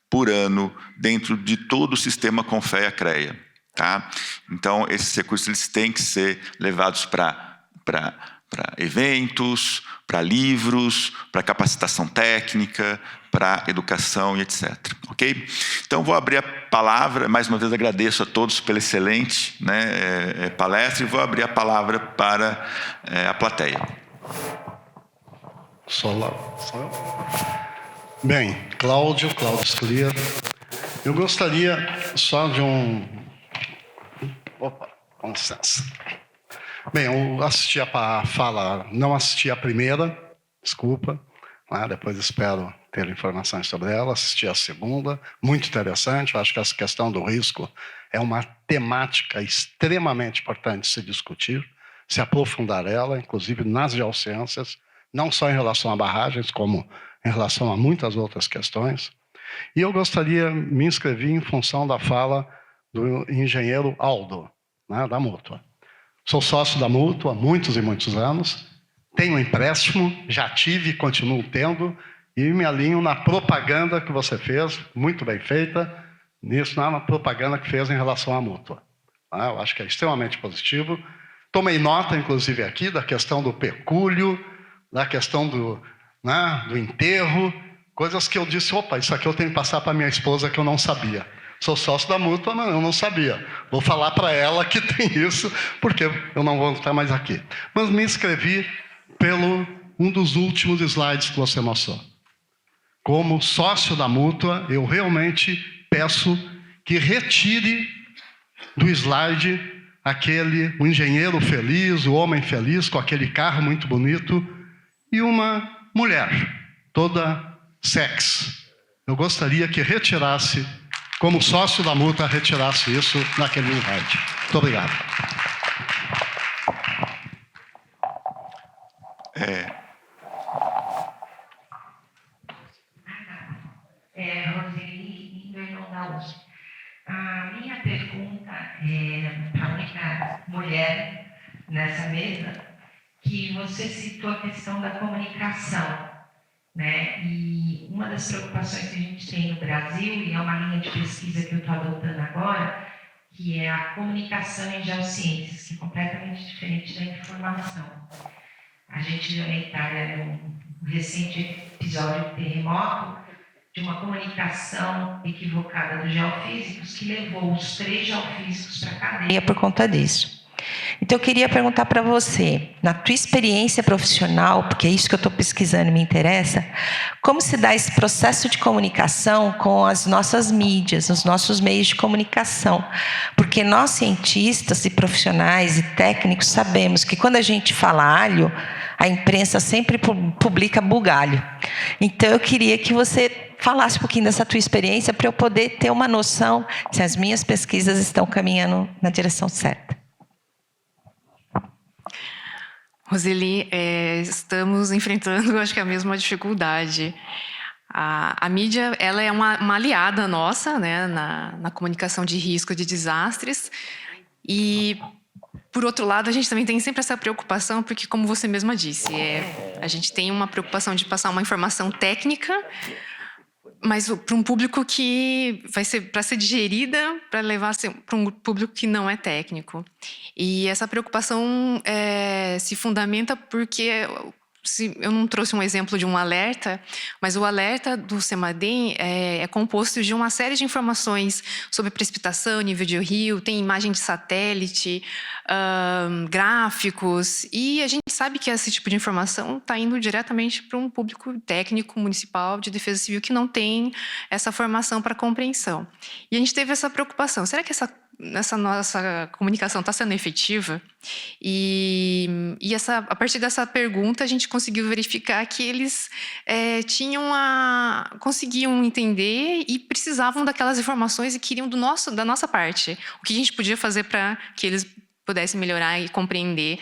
por ano dentro de todo o sistema Confea-CREA. Tá? Então, esses recursos eles têm que ser levados para eventos, para livros, para capacitação técnica, para educação e etc. Ok? Então, vou abrir a palavra. Mais uma vez, agradeço a todos pela excelente, né, palestra e vou abrir a palavra para a plateia. Bem, Cláudio Sculier. Eu gostaria só de Opa, com licença. Bem, eu assisti a fala, não assisti a primeira, desculpa, né? Depois espero ter informações sobre ela. Assisti a segunda, muito interessante. Eu acho que essa questão do risco é uma temática extremamente importante de se discutir, se aprofundar ela, inclusive nas geociências, não só em relação a barragens, como em relação a muitas outras questões. E eu me inscrevi em função da fala do engenheiro Aldo, né, da Mútua. Sou sócio da Mútua há muitos e muitos anos, tenho empréstimo, já tive e continuo tendo, e me alinho na propaganda que você fez, muito bem feita, na propaganda que fez em relação à Mútua. Eu acho que é extremamente positivo. Tomei nota, inclusive, aqui da questão do pecúlio, da questão do enterro, coisas que eu disse, opa, isso aqui eu tenho que passar para minha esposa que eu não sabia. Sou sócio da Mútua, mas eu não sabia. Vou falar para ela que tem isso, porque eu não vou estar mais aqui. Mas me inscrevi pelo um dos últimos slides que você mostrou. Como sócio da Mútua, eu realmente peço que retire do slide o engenheiro feliz, o homem feliz, com aquele carro muito bonito, e uma mulher, toda sexy. Eu gostaria que retirasse, como sócio da Mútua, retirasse isso naquele slide. Muito obrigado. Roseli, do Irmão da USP. A minha pergunta é para a única mulher nessa mesa, que você citou a questão da comunicação, né? E uma das preocupações que a gente tem no Brasil, e é uma linha de pesquisa que eu estou adotando agora, que é a comunicação em geociências, que é completamente diferente da informação. A gente viu na Itália, num recente episódio de terremoto, de uma comunicação equivocada dos geofísicos que levou os 3 geofísicos para a cadeia por conta disso. Então, eu queria perguntar para você, na tua experiência profissional, porque é isso que eu estou pesquisando e me interessa, como se dá esse processo de comunicação com as nossas mídias, os nossos meios de comunicação? Porque nós, cientistas e profissionais e técnicos, sabemos que quando a gente fala alho, a imprensa sempre publica bugalho. Então, eu queria que você falasse um pouquinho dessa tua experiência para eu poder ter uma noção se as minhas pesquisas estão caminhando na direção certa. Roseli, estamos enfrentando, acho que a mesma dificuldade. A mídia, ela é uma aliada nossa, né, na comunicação de risco de desastres. E, por outro lado, a gente também tem sempre essa preocupação, porque, como você mesma disse, a gente tem uma preocupação de passar uma informação técnica, mas para um público que vai ser para ser digerida, para levar para um público que não é técnico. E essa preocupação se fundamenta porque eu não trouxe um exemplo de um alerta, mas o alerta do CEMADEM é composto de uma série de informações sobre precipitação, nível de rio, tem imagem de satélite, gráficos, e a gente sabe que esse tipo de informação está indo diretamente para um público técnico municipal de defesa civil que não tem essa formação para compreensão. E a gente teve essa preocupação, será que essa nossa comunicação está sendo efetiva? E a partir dessa pergunta, a gente conseguiu verificar que eles conseguiam entender e precisavam daquelas informações e queriam da nossa parte. O que a gente podia fazer para que eles pudessem melhorar e compreender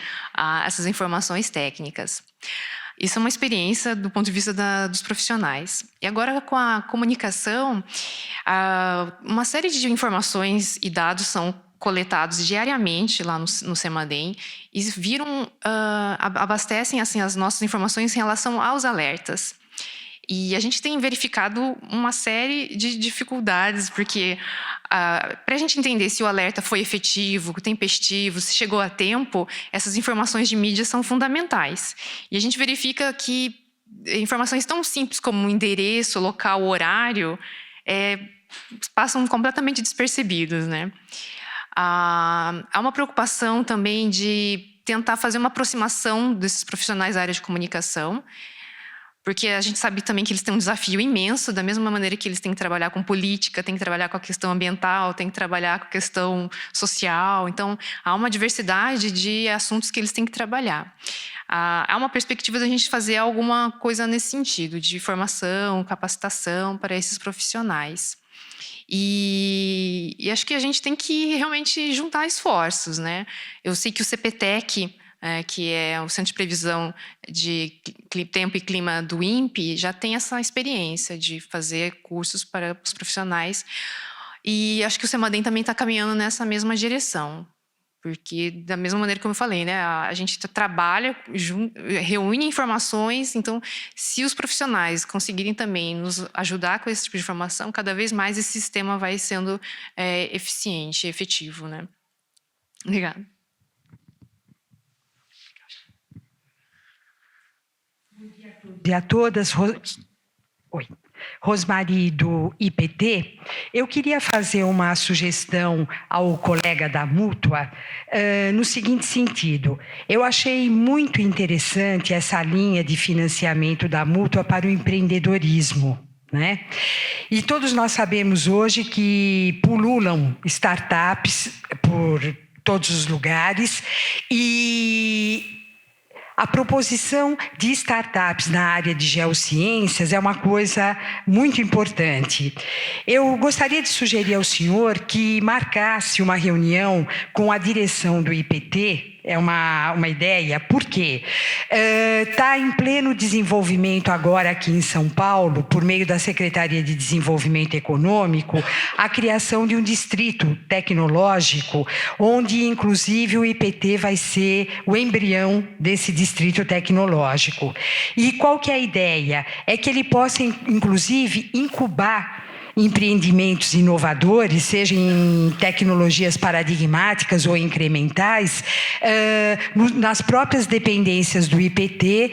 essas informações técnicas. Isso é uma experiência do ponto de vista dos profissionais. E agora, com a comunicação, uma série de informações e dados são coletados diariamente lá no CEMADEM e abastecem assim, as nossas informações em relação aos alertas. E a gente tem verificado uma série de dificuldades, porque para a gente entender se o alerta foi efetivo, tempestivo, se chegou a tempo, essas informações de mídia são fundamentais. E a gente verifica que informações tão simples como endereço, local, horário, passam completamente despercebidos, né? Há uma preocupação também de tentar fazer uma aproximação desses profissionais da área de comunicação, porque a gente sabe também que eles têm um desafio imenso, da mesma maneira que eles têm que trabalhar com política, têm que trabalhar com a questão ambiental, têm que trabalhar com a questão social. Então, há uma diversidade de assuntos que eles têm que trabalhar. Há uma perspectiva da gente fazer alguma coisa nesse sentido, de formação, capacitação para esses profissionais. E acho que a gente tem que realmente juntar esforços, né? Eu sei que o CPTEC que é o Centro de Previsão de Tempo e Clima do INPE, já tem essa experiência de fazer cursos para os profissionais. E acho que o CEMADEM também está caminhando nessa mesma direção. Porque, da mesma maneira como eu falei, né, a gente trabalha, reúne informações, então, se os profissionais conseguirem também nos ajudar com esse tipo de informação, cada vez mais esse sistema vai sendo eficiente, efetivo, né? Obrigada. Bom dia a todas. Oi. Rosmari, do IPT. Eu queria fazer uma sugestão ao colega da Mútua no seguinte sentido. Eu achei muito interessante essa linha de financiamento da Mútua para o empreendedorismo, né? E todos nós sabemos hoje que pululam startups por todos os lugares e a proposição de startups na área de geociências é uma coisa muito importante. Eu gostaria de sugerir ao senhor que marcasse uma reunião com a direção do IPT, é uma ideia, porque está em pleno desenvolvimento agora aqui em São Paulo, por meio da Secretaria de Desenvolvimento Econômico, a criação de um distrito tecnológico, onde, inclusive, o IPT vai ser o embrião desse distrito tecnológico. E qual que é a ideia? É que ele possa, inclusive, incubar empreendimentos inovadores, seja em tecnologias paradigmáticas ou incrementais, nas próprias dependências do IPT,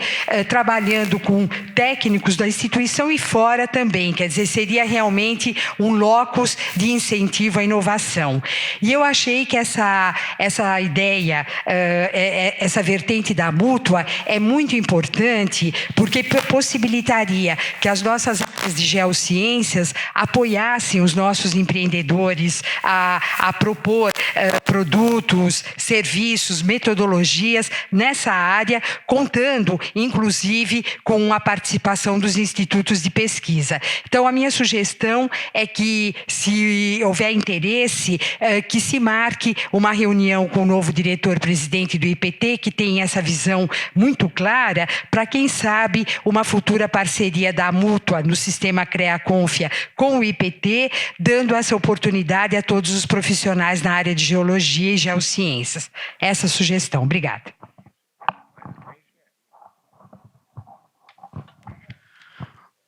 trabalhando com técnicos da instituição e fora também. Quer dizer, seria realmente um locus de incentivo à inovação. E eu achei que essa ideia, essa vertente da Mútua é muito importante, porque possibilitaria que as nossas áreas de geociências apoiassem os nossos empreendedores a propor produtos, serviços, metodologias nessa área, contando, inclusive, com a participação dos institutos de pesquisa. Então, a minha sugestão é que, se houver interesse, que se marque uma reunião com o novo diretor-presidente do IPT, que tem essa visão muito clara, para, quem sabe, uma futura parceria da Mútua no sistema CREA-CONFIA com o IPT, dando essa oportunidade a todos os profissionais na área de geologia e geociências. Essa sugestão. Obrigada.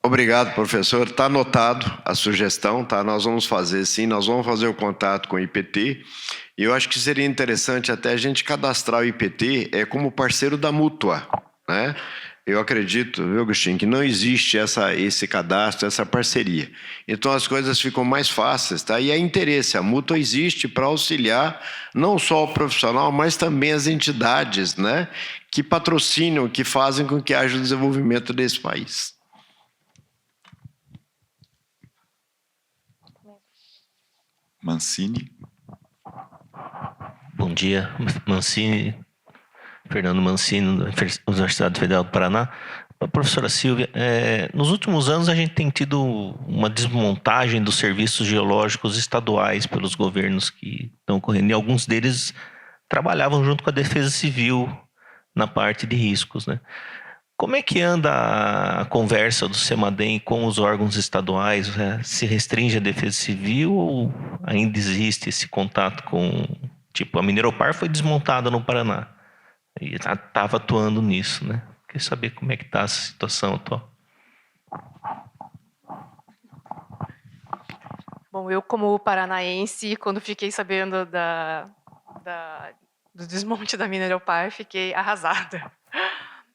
Obrigado, professor. Está anotado a sugestão, tá? Nós vamos fazer sim, nós vamos fazer o contato com o IPT. E eu acho que seria interessante até a gente cadastrar o IPT como parceiro da Mútua, né? Eu acredito, viu, Agostinho, que não existe esse cadastro, essa parceria. Então, as coisas ficam mais fáceis, tá? E é interesse, a Mútua existe para auxiliar não só o profissional, mas também as entidades, né, que patrocinam, que fazem com que haja o desenvolvimento desse país. Mancini. Bom dia, Fernando Mancini, da Universidade Federal do Paraná. Professora Silvia, nos últimos anos a gente tem tido uma desmontagem dos serviços geológicos estaduais pelos governos que estão ocorrendo, e alguns deles trabalhavam junto com a Defesa Civil na parte de riscos, né? Como é que anda a conversa do CEMADEM com os órgãos estaduais? Se restringe a Defesa Civil ou ainda existe esse contato com... Tipo, a Mineropar foi desmontada no Paraná e estava atuando nisso, né? Queria saber como é que está essa situação atual. Bom, eu como paranaense, quando fiquei sabendo do desmonte da Mineropar, fiquei arrasada.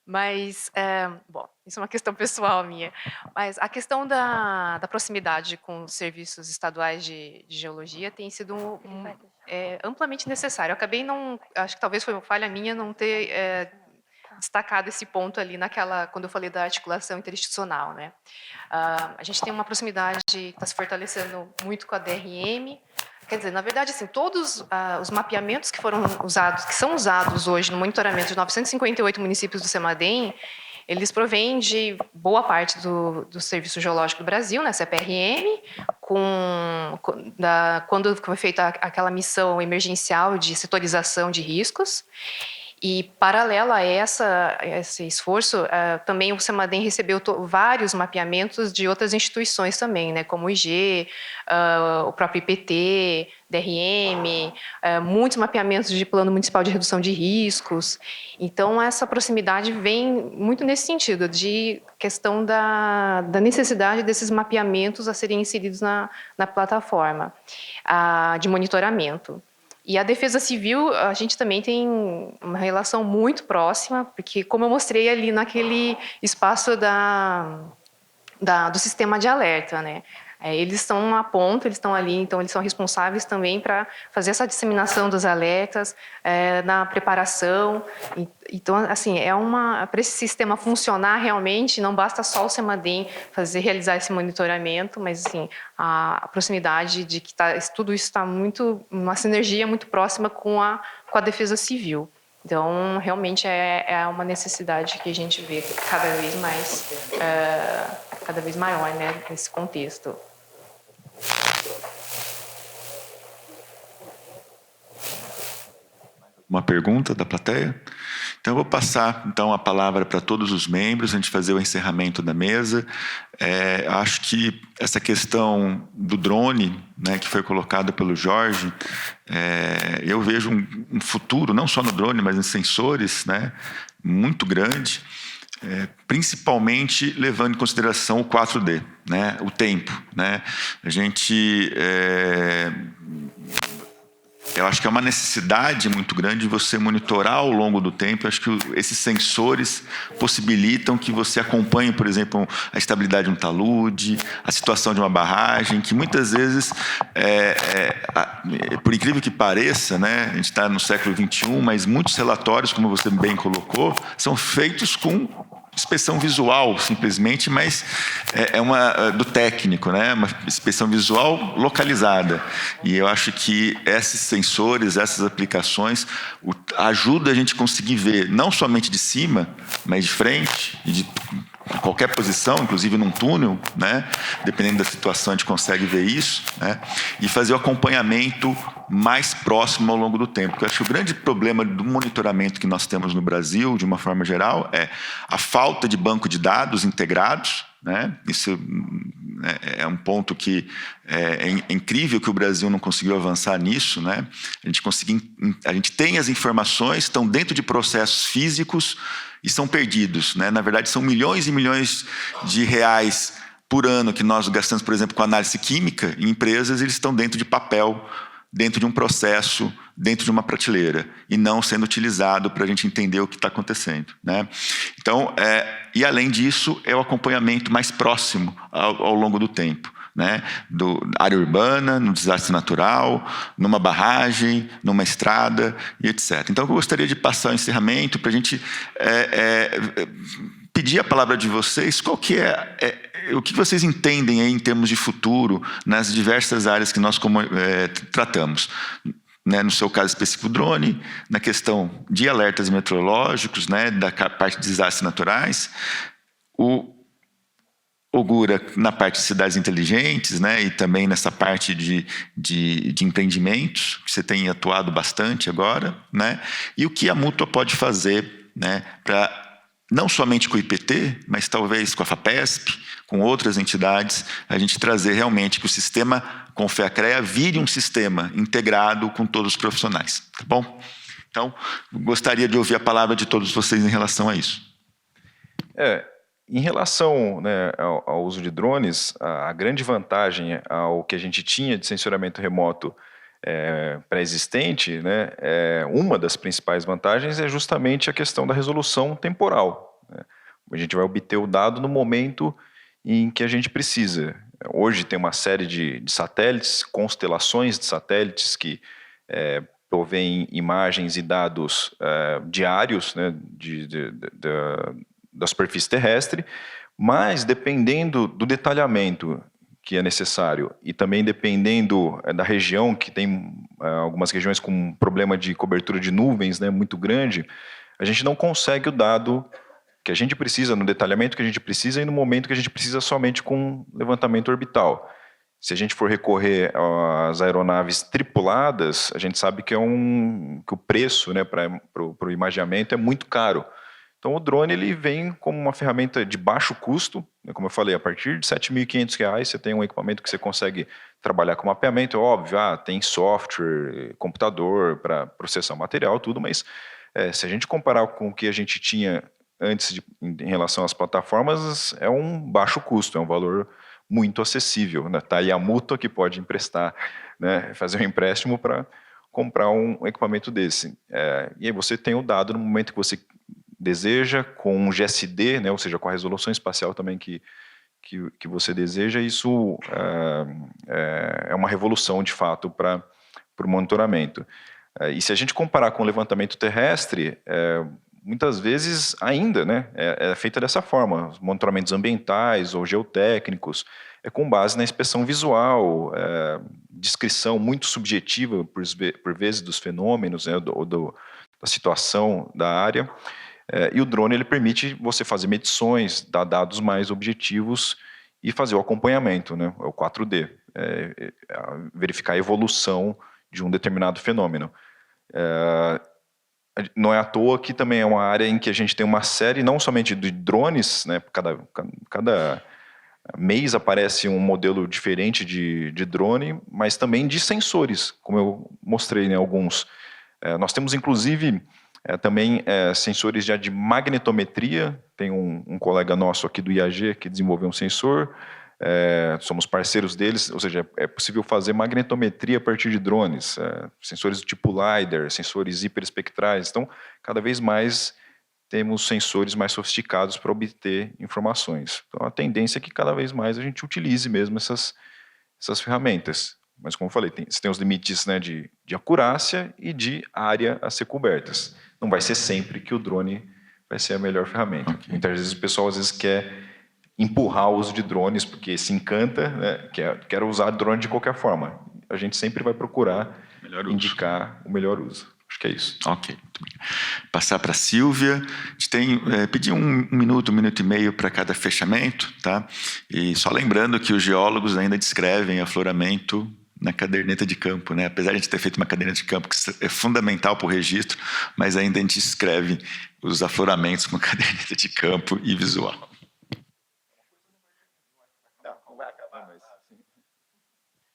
Mas, bom, isso é uma questão pessoal minha. Mas a questão da proximidade com os serviços estaduais de geologia tem sido amplamente necessário. Eu acabei acho que talvez foi uma falha minha não ter destacado esse ponto ali quando eu falei da articulação interinstitucional, né? A gente tem uma proximidade que está se fortalecendo muito com a DRM. Quer dizer, na verdade, assim, todos os mapeamentos que são usados hoje no monitoramento de 958 municípios do CEMADEM, eles provêm de boa parte do Serviço Geológico do Brasil, né, CPRM, quando foi feita aquela missão emergencial de setorização de riscos. E, paralelo a esse esforço, também o CEMADEM recebeu vários mapeamentos de outras instituições também, né, como o IG, o próprio IPT, DRM, muitos mapeamentos de Plano Municipal de Redução de Riscos. Então, essa proximidade vem muito nesse sentido, de questão da necessidade desses mapeamentos a serem inseridos na plataforma de monitoramento. E a Defesa Civil, a gente também tem uma relação muito próxima, porque, como eu mostrei ali naquele espaço do sistema de alerta, né? Eles estão a ponto, eles estão ali, então eles são responsáveis também para fazer essa disseminação dos alertas, na preparação. Então, assim, para esse sistema funcionar realmente, não basta só o CEMADEM realizar esse monitoramento, mas, assim, a proximidade de que tudo isso está uma sinergia muito próxima com a Defesa Civil. Então, realmente é uma necessidade que a gente vê cada vez maior, né, nesse contexto. Uma pergunta da plateia? Então, eu vou passar então, a palavra para todos os membros, a gente fazer o encerramento da mesa. Acho que essa questão do drone, né, que foi colocada pelo Jorge, eu vejo um futuro, não só no drone, mas em sensores, né, muito grande, principalmente levando em consideração o 4D, né, o tempo. Né? Eu acho que é uma necessidade muito grande de você monitorar ao longo do tempo. Eu acho que esses sensores possibilitam que você acompanhe, por exemplo, a estabilidade de um talude, a situação de uma barragem, que muitas vezes, por incrível que pareça, né, a gente está no século XXI, mas muitos relatórios, como você bem colocou, são feitos com inspeção visual, simplesmente, mas do técnico, né? Uma inspeção visual localizada. E eu acho que esses sensores, essas aplicações, ajudam a gente a conseguir ver, não somente de cima, mas de frente, e de qualquer posição, inclusive num túnel, né? Dependendo da situação, a gente consegue ver isso, né? E fazer o acompanhamento mais próximo ao longo do tempo. Porque eu acho que o grande problema do monitoramento que nós temos no Brasil, de uma forma geral, é a falta de banco de dados integrados, né? Isso é um ponto que é incrível que o Brasil não conseguiu avançar nisso, né? A gente tem as informações, estão dentro de processos físicos e são perdidos, né? Na verdade, são milhões e milhões de reais por ano que nós gastamos, por exemplo, com análise química em empresas, eles estão dentro de papel, dentro de um processo, dentro de uma prateleira, e não sendo utilizado para a gente entender o que está acontecendo, né? Então, e além disso, é o acompanhamento mais próximo ao longo do tempo, né? Do área urbana, no desastre natural, numa barragem, numa estrada e etc. Então, eu gostaria de passar o encerramento para a gente pedir a palavra de vocês, qual que o que vocês entendem aí em termos de futuro nas diversas áreas que nós tratamos, né? No seu caso específico, drone, na questão de alertas meteorológicos, né? Da parte de desastres naturais, o Ogura na parte de cidades inteligentes, né? E também nessa parte de empreendimentos, que você tem atuado bastante agora, né? E o que a Mútua pode fazer, né? Para não somente com o IPT, mas talvez com a FAPESP, com outras entidades, a gente trazer realmente que o sistema com o FEACREA vire um sistema integrado com todos os profissionais, tá bom? Então, gostaria de ouvir a palavra de todos vocês em relação a isso. Em relação, né, ao uso de drones, a grande vantagem ao que a gente tinha de sensoramento remoto pré-existente, né, uma das principais vantagens é justamente a questão da resolução temporal, né? A gente vai obter o dado no momento em que a gente precisa. Hoje tem uma série de satélites, constelações de satélites que provêm imagens e dados diários, né, da superfície terrestre, mas dependendo do detalhamento que é necessário e também dependendo da região, que tem algumas regiões com um problema de cobertura de nuvens, né, muito grande, a gente não consegue o dado que a gente precisa, no detalhamento que a gente precisa e no momento que a gente precisa somente com levantamento orbital. Se a gente for recorrer às aeronaves tripuladas, a gente sabe que, que o preço, né, para o imageamento é muito caro. Então, o drone ele vem como uma ferramenta de baixo custo, né, como eu falei, a partir de R$ 7.500 você tem um equipamento que você consegue trabalhar com mapeamento, é óbvio, tem software, computador para processar o material, tudo, mas se a gente comparar com o que a gente tinha antes em relação às plataformas, é um baixo custo, é um valor muito acessível. Né? Tá aí a mútua que pode emprestar, né, fazer um empréstimo para comprar um equipamento desse. E aí você tem o dado no momento que você deseja, com um GSD, né, ou seja, com a resolução espacial também que você deseja, isso é uma revolução, de fato, para o monitoramento. E se a gente comparar com o levantamento terrestre, muitas vezes ainda, né, é feita dessa forma, os monitoramentos ambientais ou geotécnicos, com base na inspeção visual, descrição muito subjetiva, por vezes, dos fenômenos, né, da situação da área, e o drone ele permite você fazer medições, dar dados mais objetivos e fazer o acompanhamento, né, o 4D, verificar a evolução de um determinado fenômeno. Não é à toa que também é uma área em que a gente tem uma série, não somente de drones, né, cada mês aparece um modelo diferente de drone, mas também de sensores, como eu mostrei, né, alguns. Nós temos, inclusive, também sensores já de magnetometria, tem um colega nosso aqui do IAG que desenvolveu um sensor, somos parceiros deles, ou seja, é possível fazer magnetometria a partir de drones, sensores do tipo LiDAR, sensores hiperespectrais. Então, cada vez mais temos sensores mais sofisticados para obter informações. Então, a tendência é que cada vez mais a gente utilize mesmo essas ferramentas. Mas, como eu falei, você tem os limites, né, de acurácia e de área a ser cobertas. Não vai ser sempre que o drone vai ser a melhor ferramenta. Okay. Muitas vezes o pessoal quer empurrar o uso de drones porque se encanta, né, quer usar drone de qualquer forma. A gente sempre vai procurar indicar o melhor uso. Acho que é isso. Ok, muito bem. Passar para a Sílvia. A gente tem, pedir um minuto e meio para cada fechamento, tá? E só lembrando que os geólogos ainda descrevem afloramento na caderneta de campo, né? Apesar de a gente ter feito uma caderneta de campo que é fundamental para o registro, mas ainda a gente escreve os afloramentos com caderneta de campo e visual.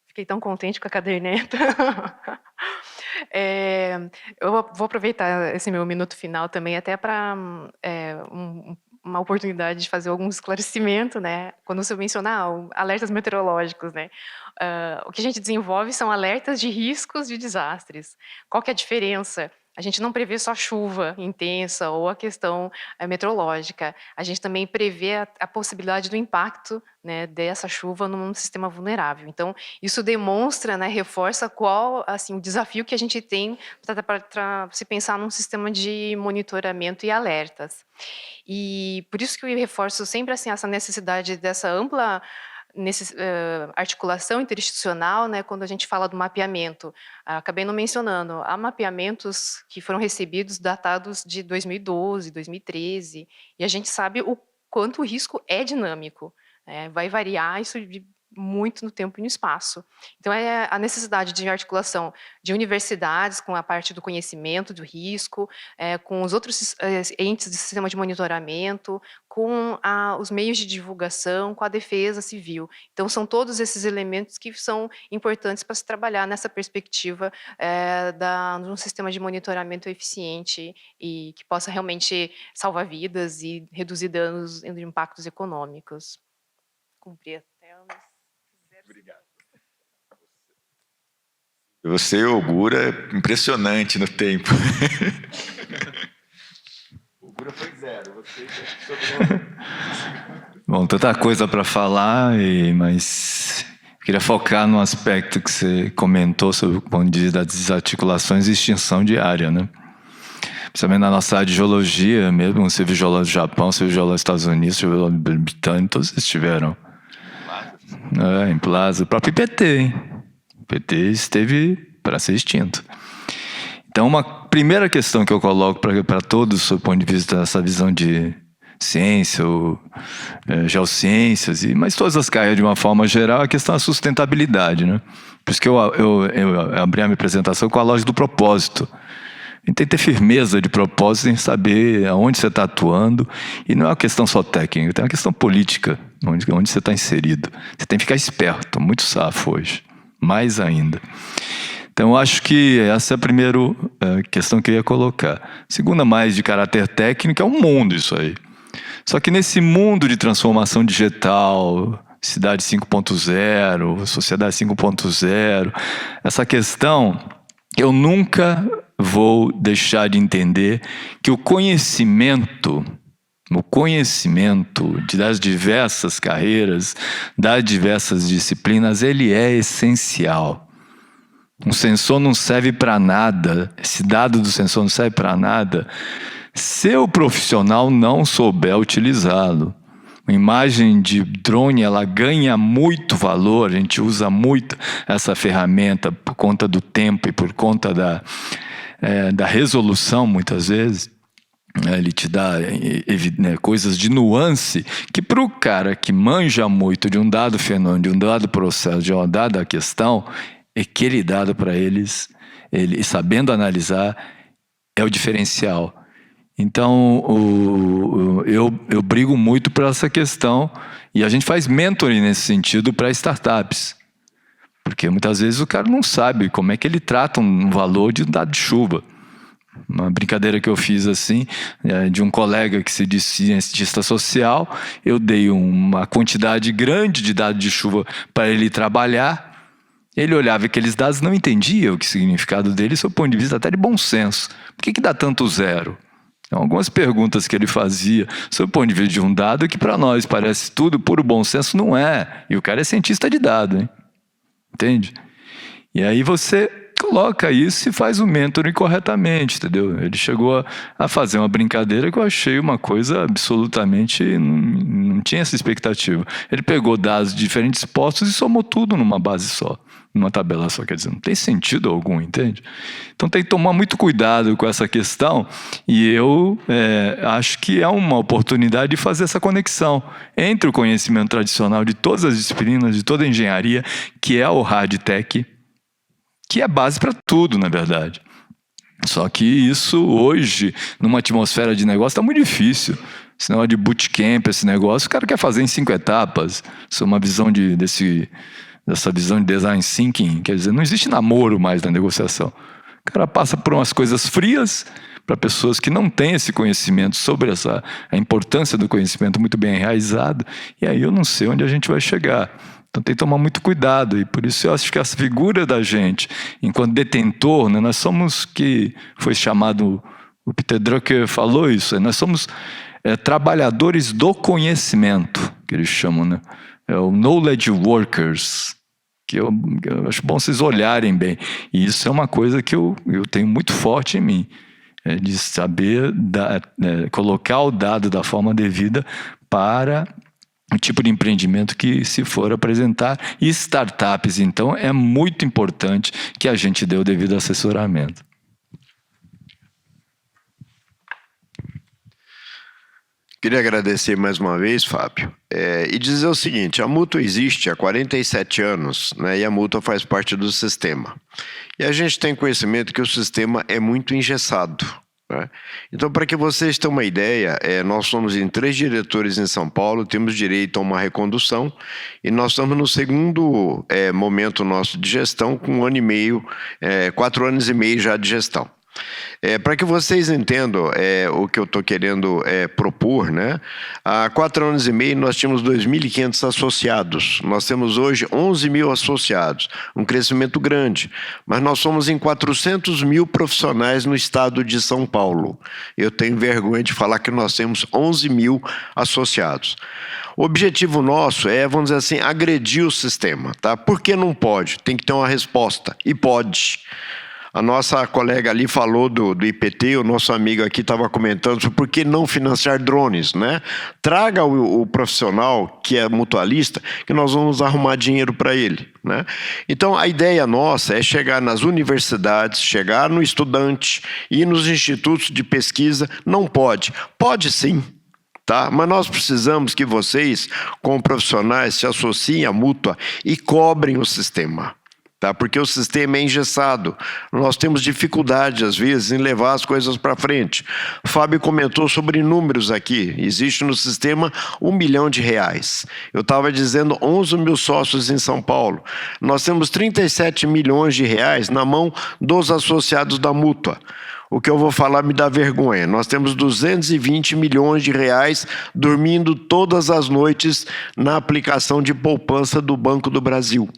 Fiquei tão contente com a caderneta. Eu vou aproveitar esse meu minuto final também até para uma oportunidade de fazer algum esclarecimento, né? Quando você mencionar alertas meteorológicos, né? O que a gente desenvolve são alertas de riscos de desastres. Qual que é a diferença? A gente não prevê só chuva intensa ou a questão meteorológica. A gente também prevê a possibilidade do impacto, né, dessa chuva num sistema vulnerável. Então, isso demonstra, né, reforça qual assim, o desafio que a gente tem para se pensar num sistema de monitoramento e alertas. E por isso que eu reforço sempre assim, essa necessidade dessa ampla articulação interinstitucional, né, quando a gente fala do mapeamento. Acabei não mencionando, há mapeamentos que foram recebidos datados de 2012, 2013, e a gente sabe o quanto o risco é dinâmico. Vai variar isso muito no tempo e no espaço. Então, é a necessidade de articulação de universidades com a parte do conhecimento do risco, com os outros entes do sistema de monitoramento, com os meios de divulgação, com a defesa civil. Então, são todos esses elementos que são importantes para se trabalhar nessa perspectiva de um sistema de monitoramento eficiente e que possa realmente salvar vidas e reduzir danos e impactos econômicos. Cumprir até anos. Obrigado. Você, Ogura, é impressionante no tempo. Ogura foi 0. Você Bom, tanta coisa para falar, mas queria focar no aspecto que você comentou sobre o ponto de vista das desarticulações e extinção de área, né? Principalmente na nossa área de geologia mesmo, você viu geologia do Japão, você viu geologia dos Estados Unidos, você viu geologia britânica, todos estiveram. Em Plaza, o próprio IPT, hein? O IPT esteve para ser extinto. Então, uma primeira questão que eu coloco para todos, sob o ponto de vista dessa visão de ciência, ou geociências, mas todas as carreiras de uma forma geral, a questão da sustentabilidade, né? Por isso que eu abri a minha apresentação com a lógica do propósito. A gente tem que ter firmeza de propósito em saber aonde você está atuando, e não é uma questão só técnica, tem uma questão política, onde você está inserido. Você tem que ficar esperto, muito safo hoje, mais ainda. Então, eu acho que essa é a primeira questão que eu ia colocar. Segunda, mais de caráter técnico, é um mundo isso aí. Só que nesse mundo de transformação digital, cidade 5.0, sociedade 5.0, essa questão, eu nunca vou deixar de entender que o conhecimento das diversas carreiras, das diversas disciplinas, ele é essencial. Um sensor não serve para nada, esse dado do sensor não serve para nada se o profissional não souber utilizá-lo. Uma imagem de drone, ela ganha muito valor, a gente usa muito essa ferramenta por conta do tempo e por conta da resolução, muitas vezes. Ele te dá coisas de nuance que para o cara que manja muito de um dado fenômeno, de um dado processo, de uma dada questão, aquele dado para eles, ele sabendo analisar, é o diferencial. Então, eu brigo muito por essa questão, e a gente faz mentoring nesse sentido para startups. Porque muitas vezes o cara não sabe como é que ele trata um valor de um dado de chuva. Uma brincadeira que eu fiz assim, de um colega que se diz cientista social, eu dei uma quantidade grande de dados de chuva para ele trabalhar. Ele olhava aqueles dados, não entendia o significado dele, sob o ponto de vista até de bom senso. Por que dá tanto zero? Então, algumas perguntas que ele fazia sob o ponto de vista de um dado que para nós parece tudo puro bom senso, não é. E o cara é cientista de dado, hein? Entende? E aí você coloca isso e faz o mentoring corretamente, entendeu? Ele chegou a fazer uma brincadeira que eu achei uma coisa absolutamente... Não tinha essa expectativa. Ele pegou dados de diferentes postos e somou tudo numa base só, numa tabela só. Quer dizer, não tem sentido algum, entende? Então tem que tomar muito cuidado com essa questão, e eu acho que é uma oportunidade de fazer essa conexão entre o conhecimento tradicional de todas as disciplinas, de toda a engenharia, que é o hard tech, que é base para tudo, na verdade. Só que isso hoje, numa atmosfera de negócio, está muito difícil. Esse negócio de bootcamp, esse negócio, o cara quer fazer em 5 etapas. Isso é uma visão dessa visão de design thinking. Quer dizer, não existe namoro mais na negociação. O cara passa por umas coisas frias para pessoas que não têm esse conhecimento sobre a importância do conhecimento muito bem enraizado, e aí eu não sei onde a gente vai chegar. Então tem que tomar muito cuidado, e por isso eu acho que essa figura da gente, enquanto detentor, né, nós somos, que foi chamado, o Peter Drucker falou isso, nós somos trabalhadores do conhecimento, que eles chamam, né? É o knowledge workers, que eu acho bom vocês olharem bem. E isso é uma coisa que eu tenho muito forte em mim, de saber colocar o dado da forma devida para o tipo de empreendimento que se for apresentar. E startups, então, é muito importante que a gente dê o devido assessoramento. Queria agradecer mais uma vez, Fábio, e dizer o seguinte: a Mútua existe há 47 anos, né, e a Mútua faz parte do sistema. E a gente tem conhecimento que o sistema é muito engessado, né? Então, para que vocês tenham uma ideia, nós somos em 3 diretores em São Paulo, temos direito a uma recondução, e nós estamos no segundo momento nosso de gestão, com 1 ano e meio, 4 anos e meio já de gestão. Para que vocês entendam o que eu estou querendo propor, né? Há 4 anos e meio nós tínhamos 2.500 associados, nós temos hoje 11 mil associados, um crescimento grande, mas nós somos em 400 mil profissionais no estado de São Paulo. Eu tenho vergonha de falar que nós temos 11 mil associados. O objetivo nosso vamos dizer assim, agredir o sistema, tá? Por que não pode? Tem que ter uma resposta, e pode. A nossa colega ali falou do IPT, o nosso amigo aqui estava comentando sobre por que não financiar drones, né? Traga o profissional que é mutualista, que nós vamos arrumar dinheiro para ele, né? Então, a ideia nossa é chegar nas universidades, chegar no estudante e nos institutos de pesquisa. Não pode. Pode sim. tá? Mas nós precisamos que vocês, como profissionais, se associem à mútua e cobrem o sistema. Tá? Porque o sistema é engessado. Nós temos dificuldade, às vezes, em levar as coisas para frente. O Fábio comentou sobre números aqui. Existe no sistema R$1 milhão. Eu estava dizendo 11 mil sócios em São Paulo. Nós temos 37 milhões de reais na mão dos associados da mútua. O que eu vou falar me dá vergonha. Nós temos 220 milhões de reais dormindo todas as noites na aplicação de poupança do Banco do Brasil.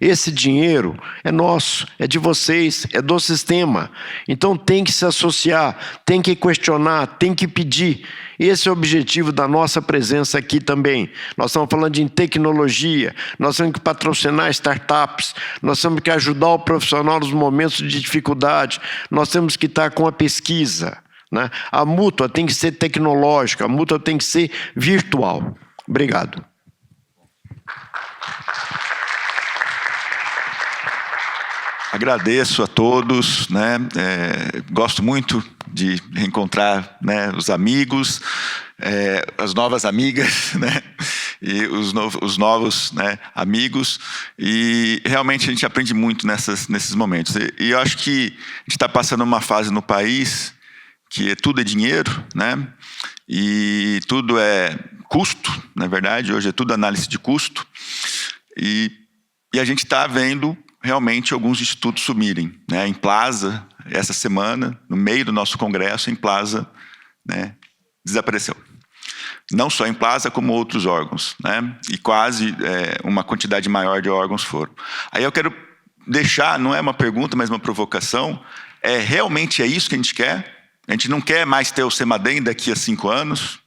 Esse dinheiro é nosso, é de vocês, é do sistema. Então tem que se associar, tem que questionar, tem que pedir. Esse é o objetivo da nossa presença aqui também. Nós estamos falando de tecnologia, nós temos que patrocinar startups, nós temos que ajudar o profissional nos momentos de dificuldade, nós temos que estar com a pesquisa, né? A mútua tem que ser tecnológica, a mútua tem que ser virtual. Obrigado. Agradeço a todos, né? Gosto muito de reencontrar, né, os amigos, as novas amigas, né? E os novos, né, amigos, e realmente a gente aprende muito nesses momentos. E eu acho que a gente está passando uma fase no país que tudo é dinheiro, né? E tudo é custo, na verdade, hoje é tudo análise de custo, e a gente está vendo realmente alguns institutos sumirem, né? Em Plaza, essa semana, no meio do nosso congresso, em Plaza, né, desapareceu. Não só em Plaza, como outros órgãos, né? E quase uma quantidade maior de órgãos foram. Aí eu quero deixar, não é uma pergunta, mas uma provocação, realmente é isso que a gente quer? A gente não quer mais ter o CEMADEM daqui a 5 anos?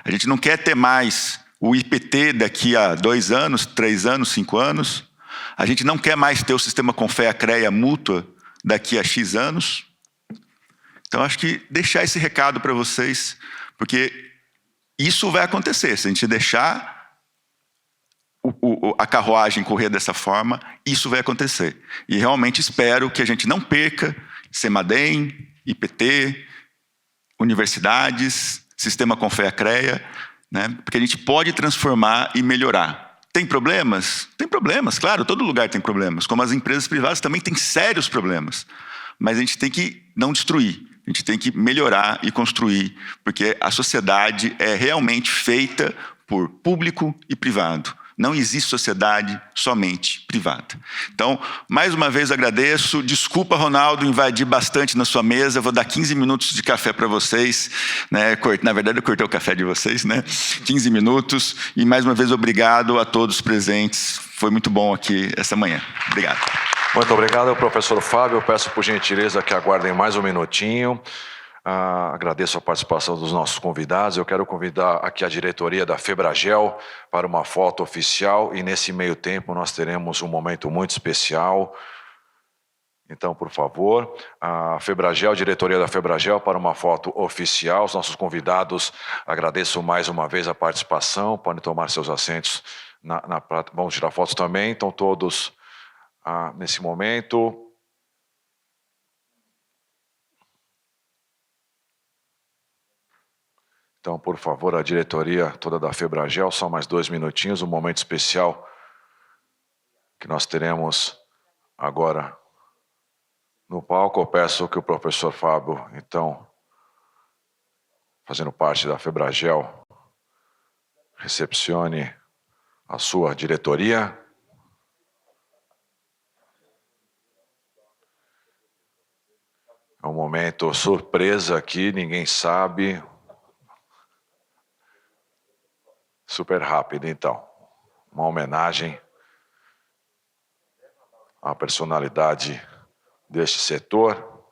A gente não quer ter mais o IPT daqui a 2 anos, 3 anos, 5 anos? A gente não quer mais ter o sistema Confea-CREA mútua daqui a X anos? Então, acho que deixar esse recado para vocês, porque isso vai acontecer. Se a gente deixar a carruagem correr dessa forma, isso vai acontecer. E realmente espero que a gente não perca CEMADEM, IPT, universidades, sistema Confea-CREA, né? Porque a gente pode transformar e melhorar. Tem problemas? Tem problemas, claro, todo lugar tem problemas. Como as empresas privadas também têm sérios problemas. Mas a gente tem que não destruir, a gente tem que melhorar e construir, porque a sociedade é realmente feita por público e privado. Não existe sociedade somente privada. Então, mais uma vez agradeço. Desculpa, Ronaldo, invadir bastante na sua mesa. Eu vou dar 15 minutos de café para vocês, né? Na verdade, eu cortei o café de vocês, né? 15 minutos. E mais uma vez, obrigado a todos os presentes. Foi muito bom aqui essa manhã. Obrigado. Muito obrigado, professor Fábio. Eu peço por gentileza que aguardem mais um minutinho. Agradeço a participação dos nossos convidados. Eu quero convidar aqui a diretoria da Febragel para uma foto oficial, e nesse meio tempo nós teremos um momento muito especial. Então, por favor, a Febragel, diretoria da Febragel, para uma foto oficial. Os nossos convidados, agradeço mais uma vez a participação. Podem tomar seus assentos. Vamos tirar fotos também. Então, todos nesse momento. Então, por favor, a diretoria toda da Febragel, só mais 2 minutinhos, um momento especial que nós teremos agora no palco. Eu peço que o professor Fábio, então, fazendo parte da Febragel, recepcione a sua diretoria. É um momento surpresa aqui, ninguém sabe. Super rápido, então. Uma homenagem à personalidade deste setor.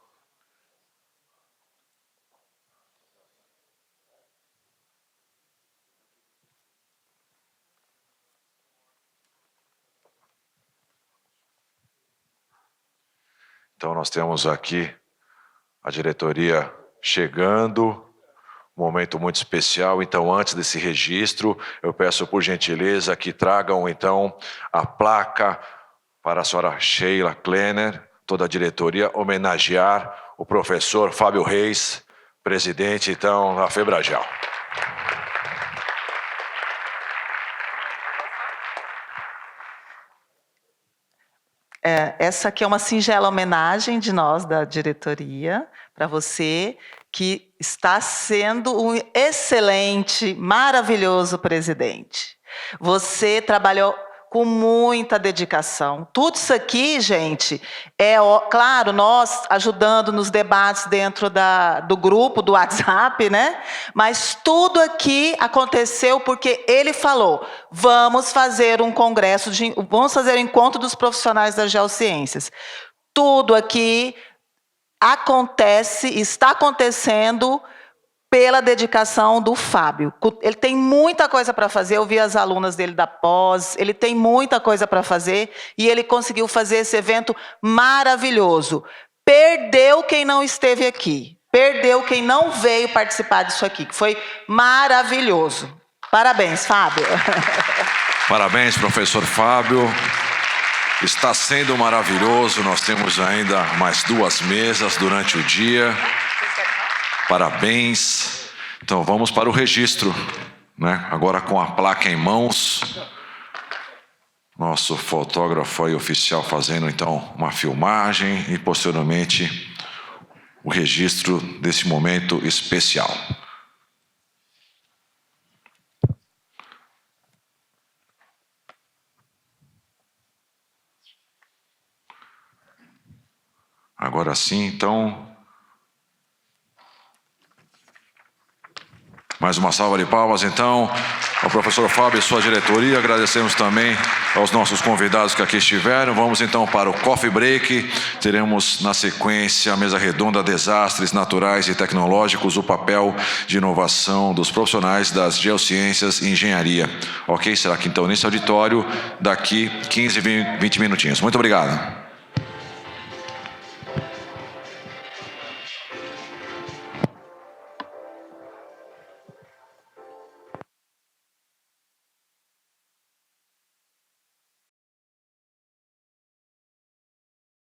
Então, nós temos aqui a diretoria chegando. Um momento muito especial. Então, antes desse registro, eu peço por gentileza que tragam então a placa para a senhora Sheila Klenner, toda a diretoria, homenagear o professor Fábio Reis, presidente então da Febragel. Essa aqui é uma singela homenagem de nós, da diretoria, para você, que está sendo um excelente, maravilhoso presidente. Você trabalhou com muita dedicação. Tudo isso aqui, gente, claro, nós ajudando nos debates dentro do grupo, do WhatsApp, né? Mas tudo aqui aconteceu porque ele falou, vamos fazer um congresso, vamos fazer o encontro dos profissionais das geociências. Tudo aqui acontece, está acontecendo pela dedicação do Fábio. Ele tem muita coisa para fazer, eu vi as alunas dele da pós, ele tem muita coisa para fazer e ele conseguiu fazer esse evento maravilhoso. Perdeu quem não esteve aqui, perdeu quem não veio participar disso aqui, que foi maravilhoso. Parabéns, Fábio. Parabéns, professor Fábio. Está sendo maravilhoso, nós temos ainda mais 2 mesas durante o dia. Parabéns. Então vamos para o registro, né? Agora com a placa em mãos. Nosso fotógrafo aí oficial fazendo então uma filmagem e posteriormente o registro desse momento especial. Agora sim, então. Mais uma salva de palmas, então, ao professor Fábio e sua diretoria. Agradecemos também aos nossos convidados que aqui estiveram. Vamos, então, para o coffee break. Teremos, na sequência, a mesa redonda Desastres Naturais e Tecnológicos, o papel de inovação dos profissionais das geociências e engenharia. Ok? Será que, então, nesse auditório, daqui 15, 20 minutinhos. Muito obrigado.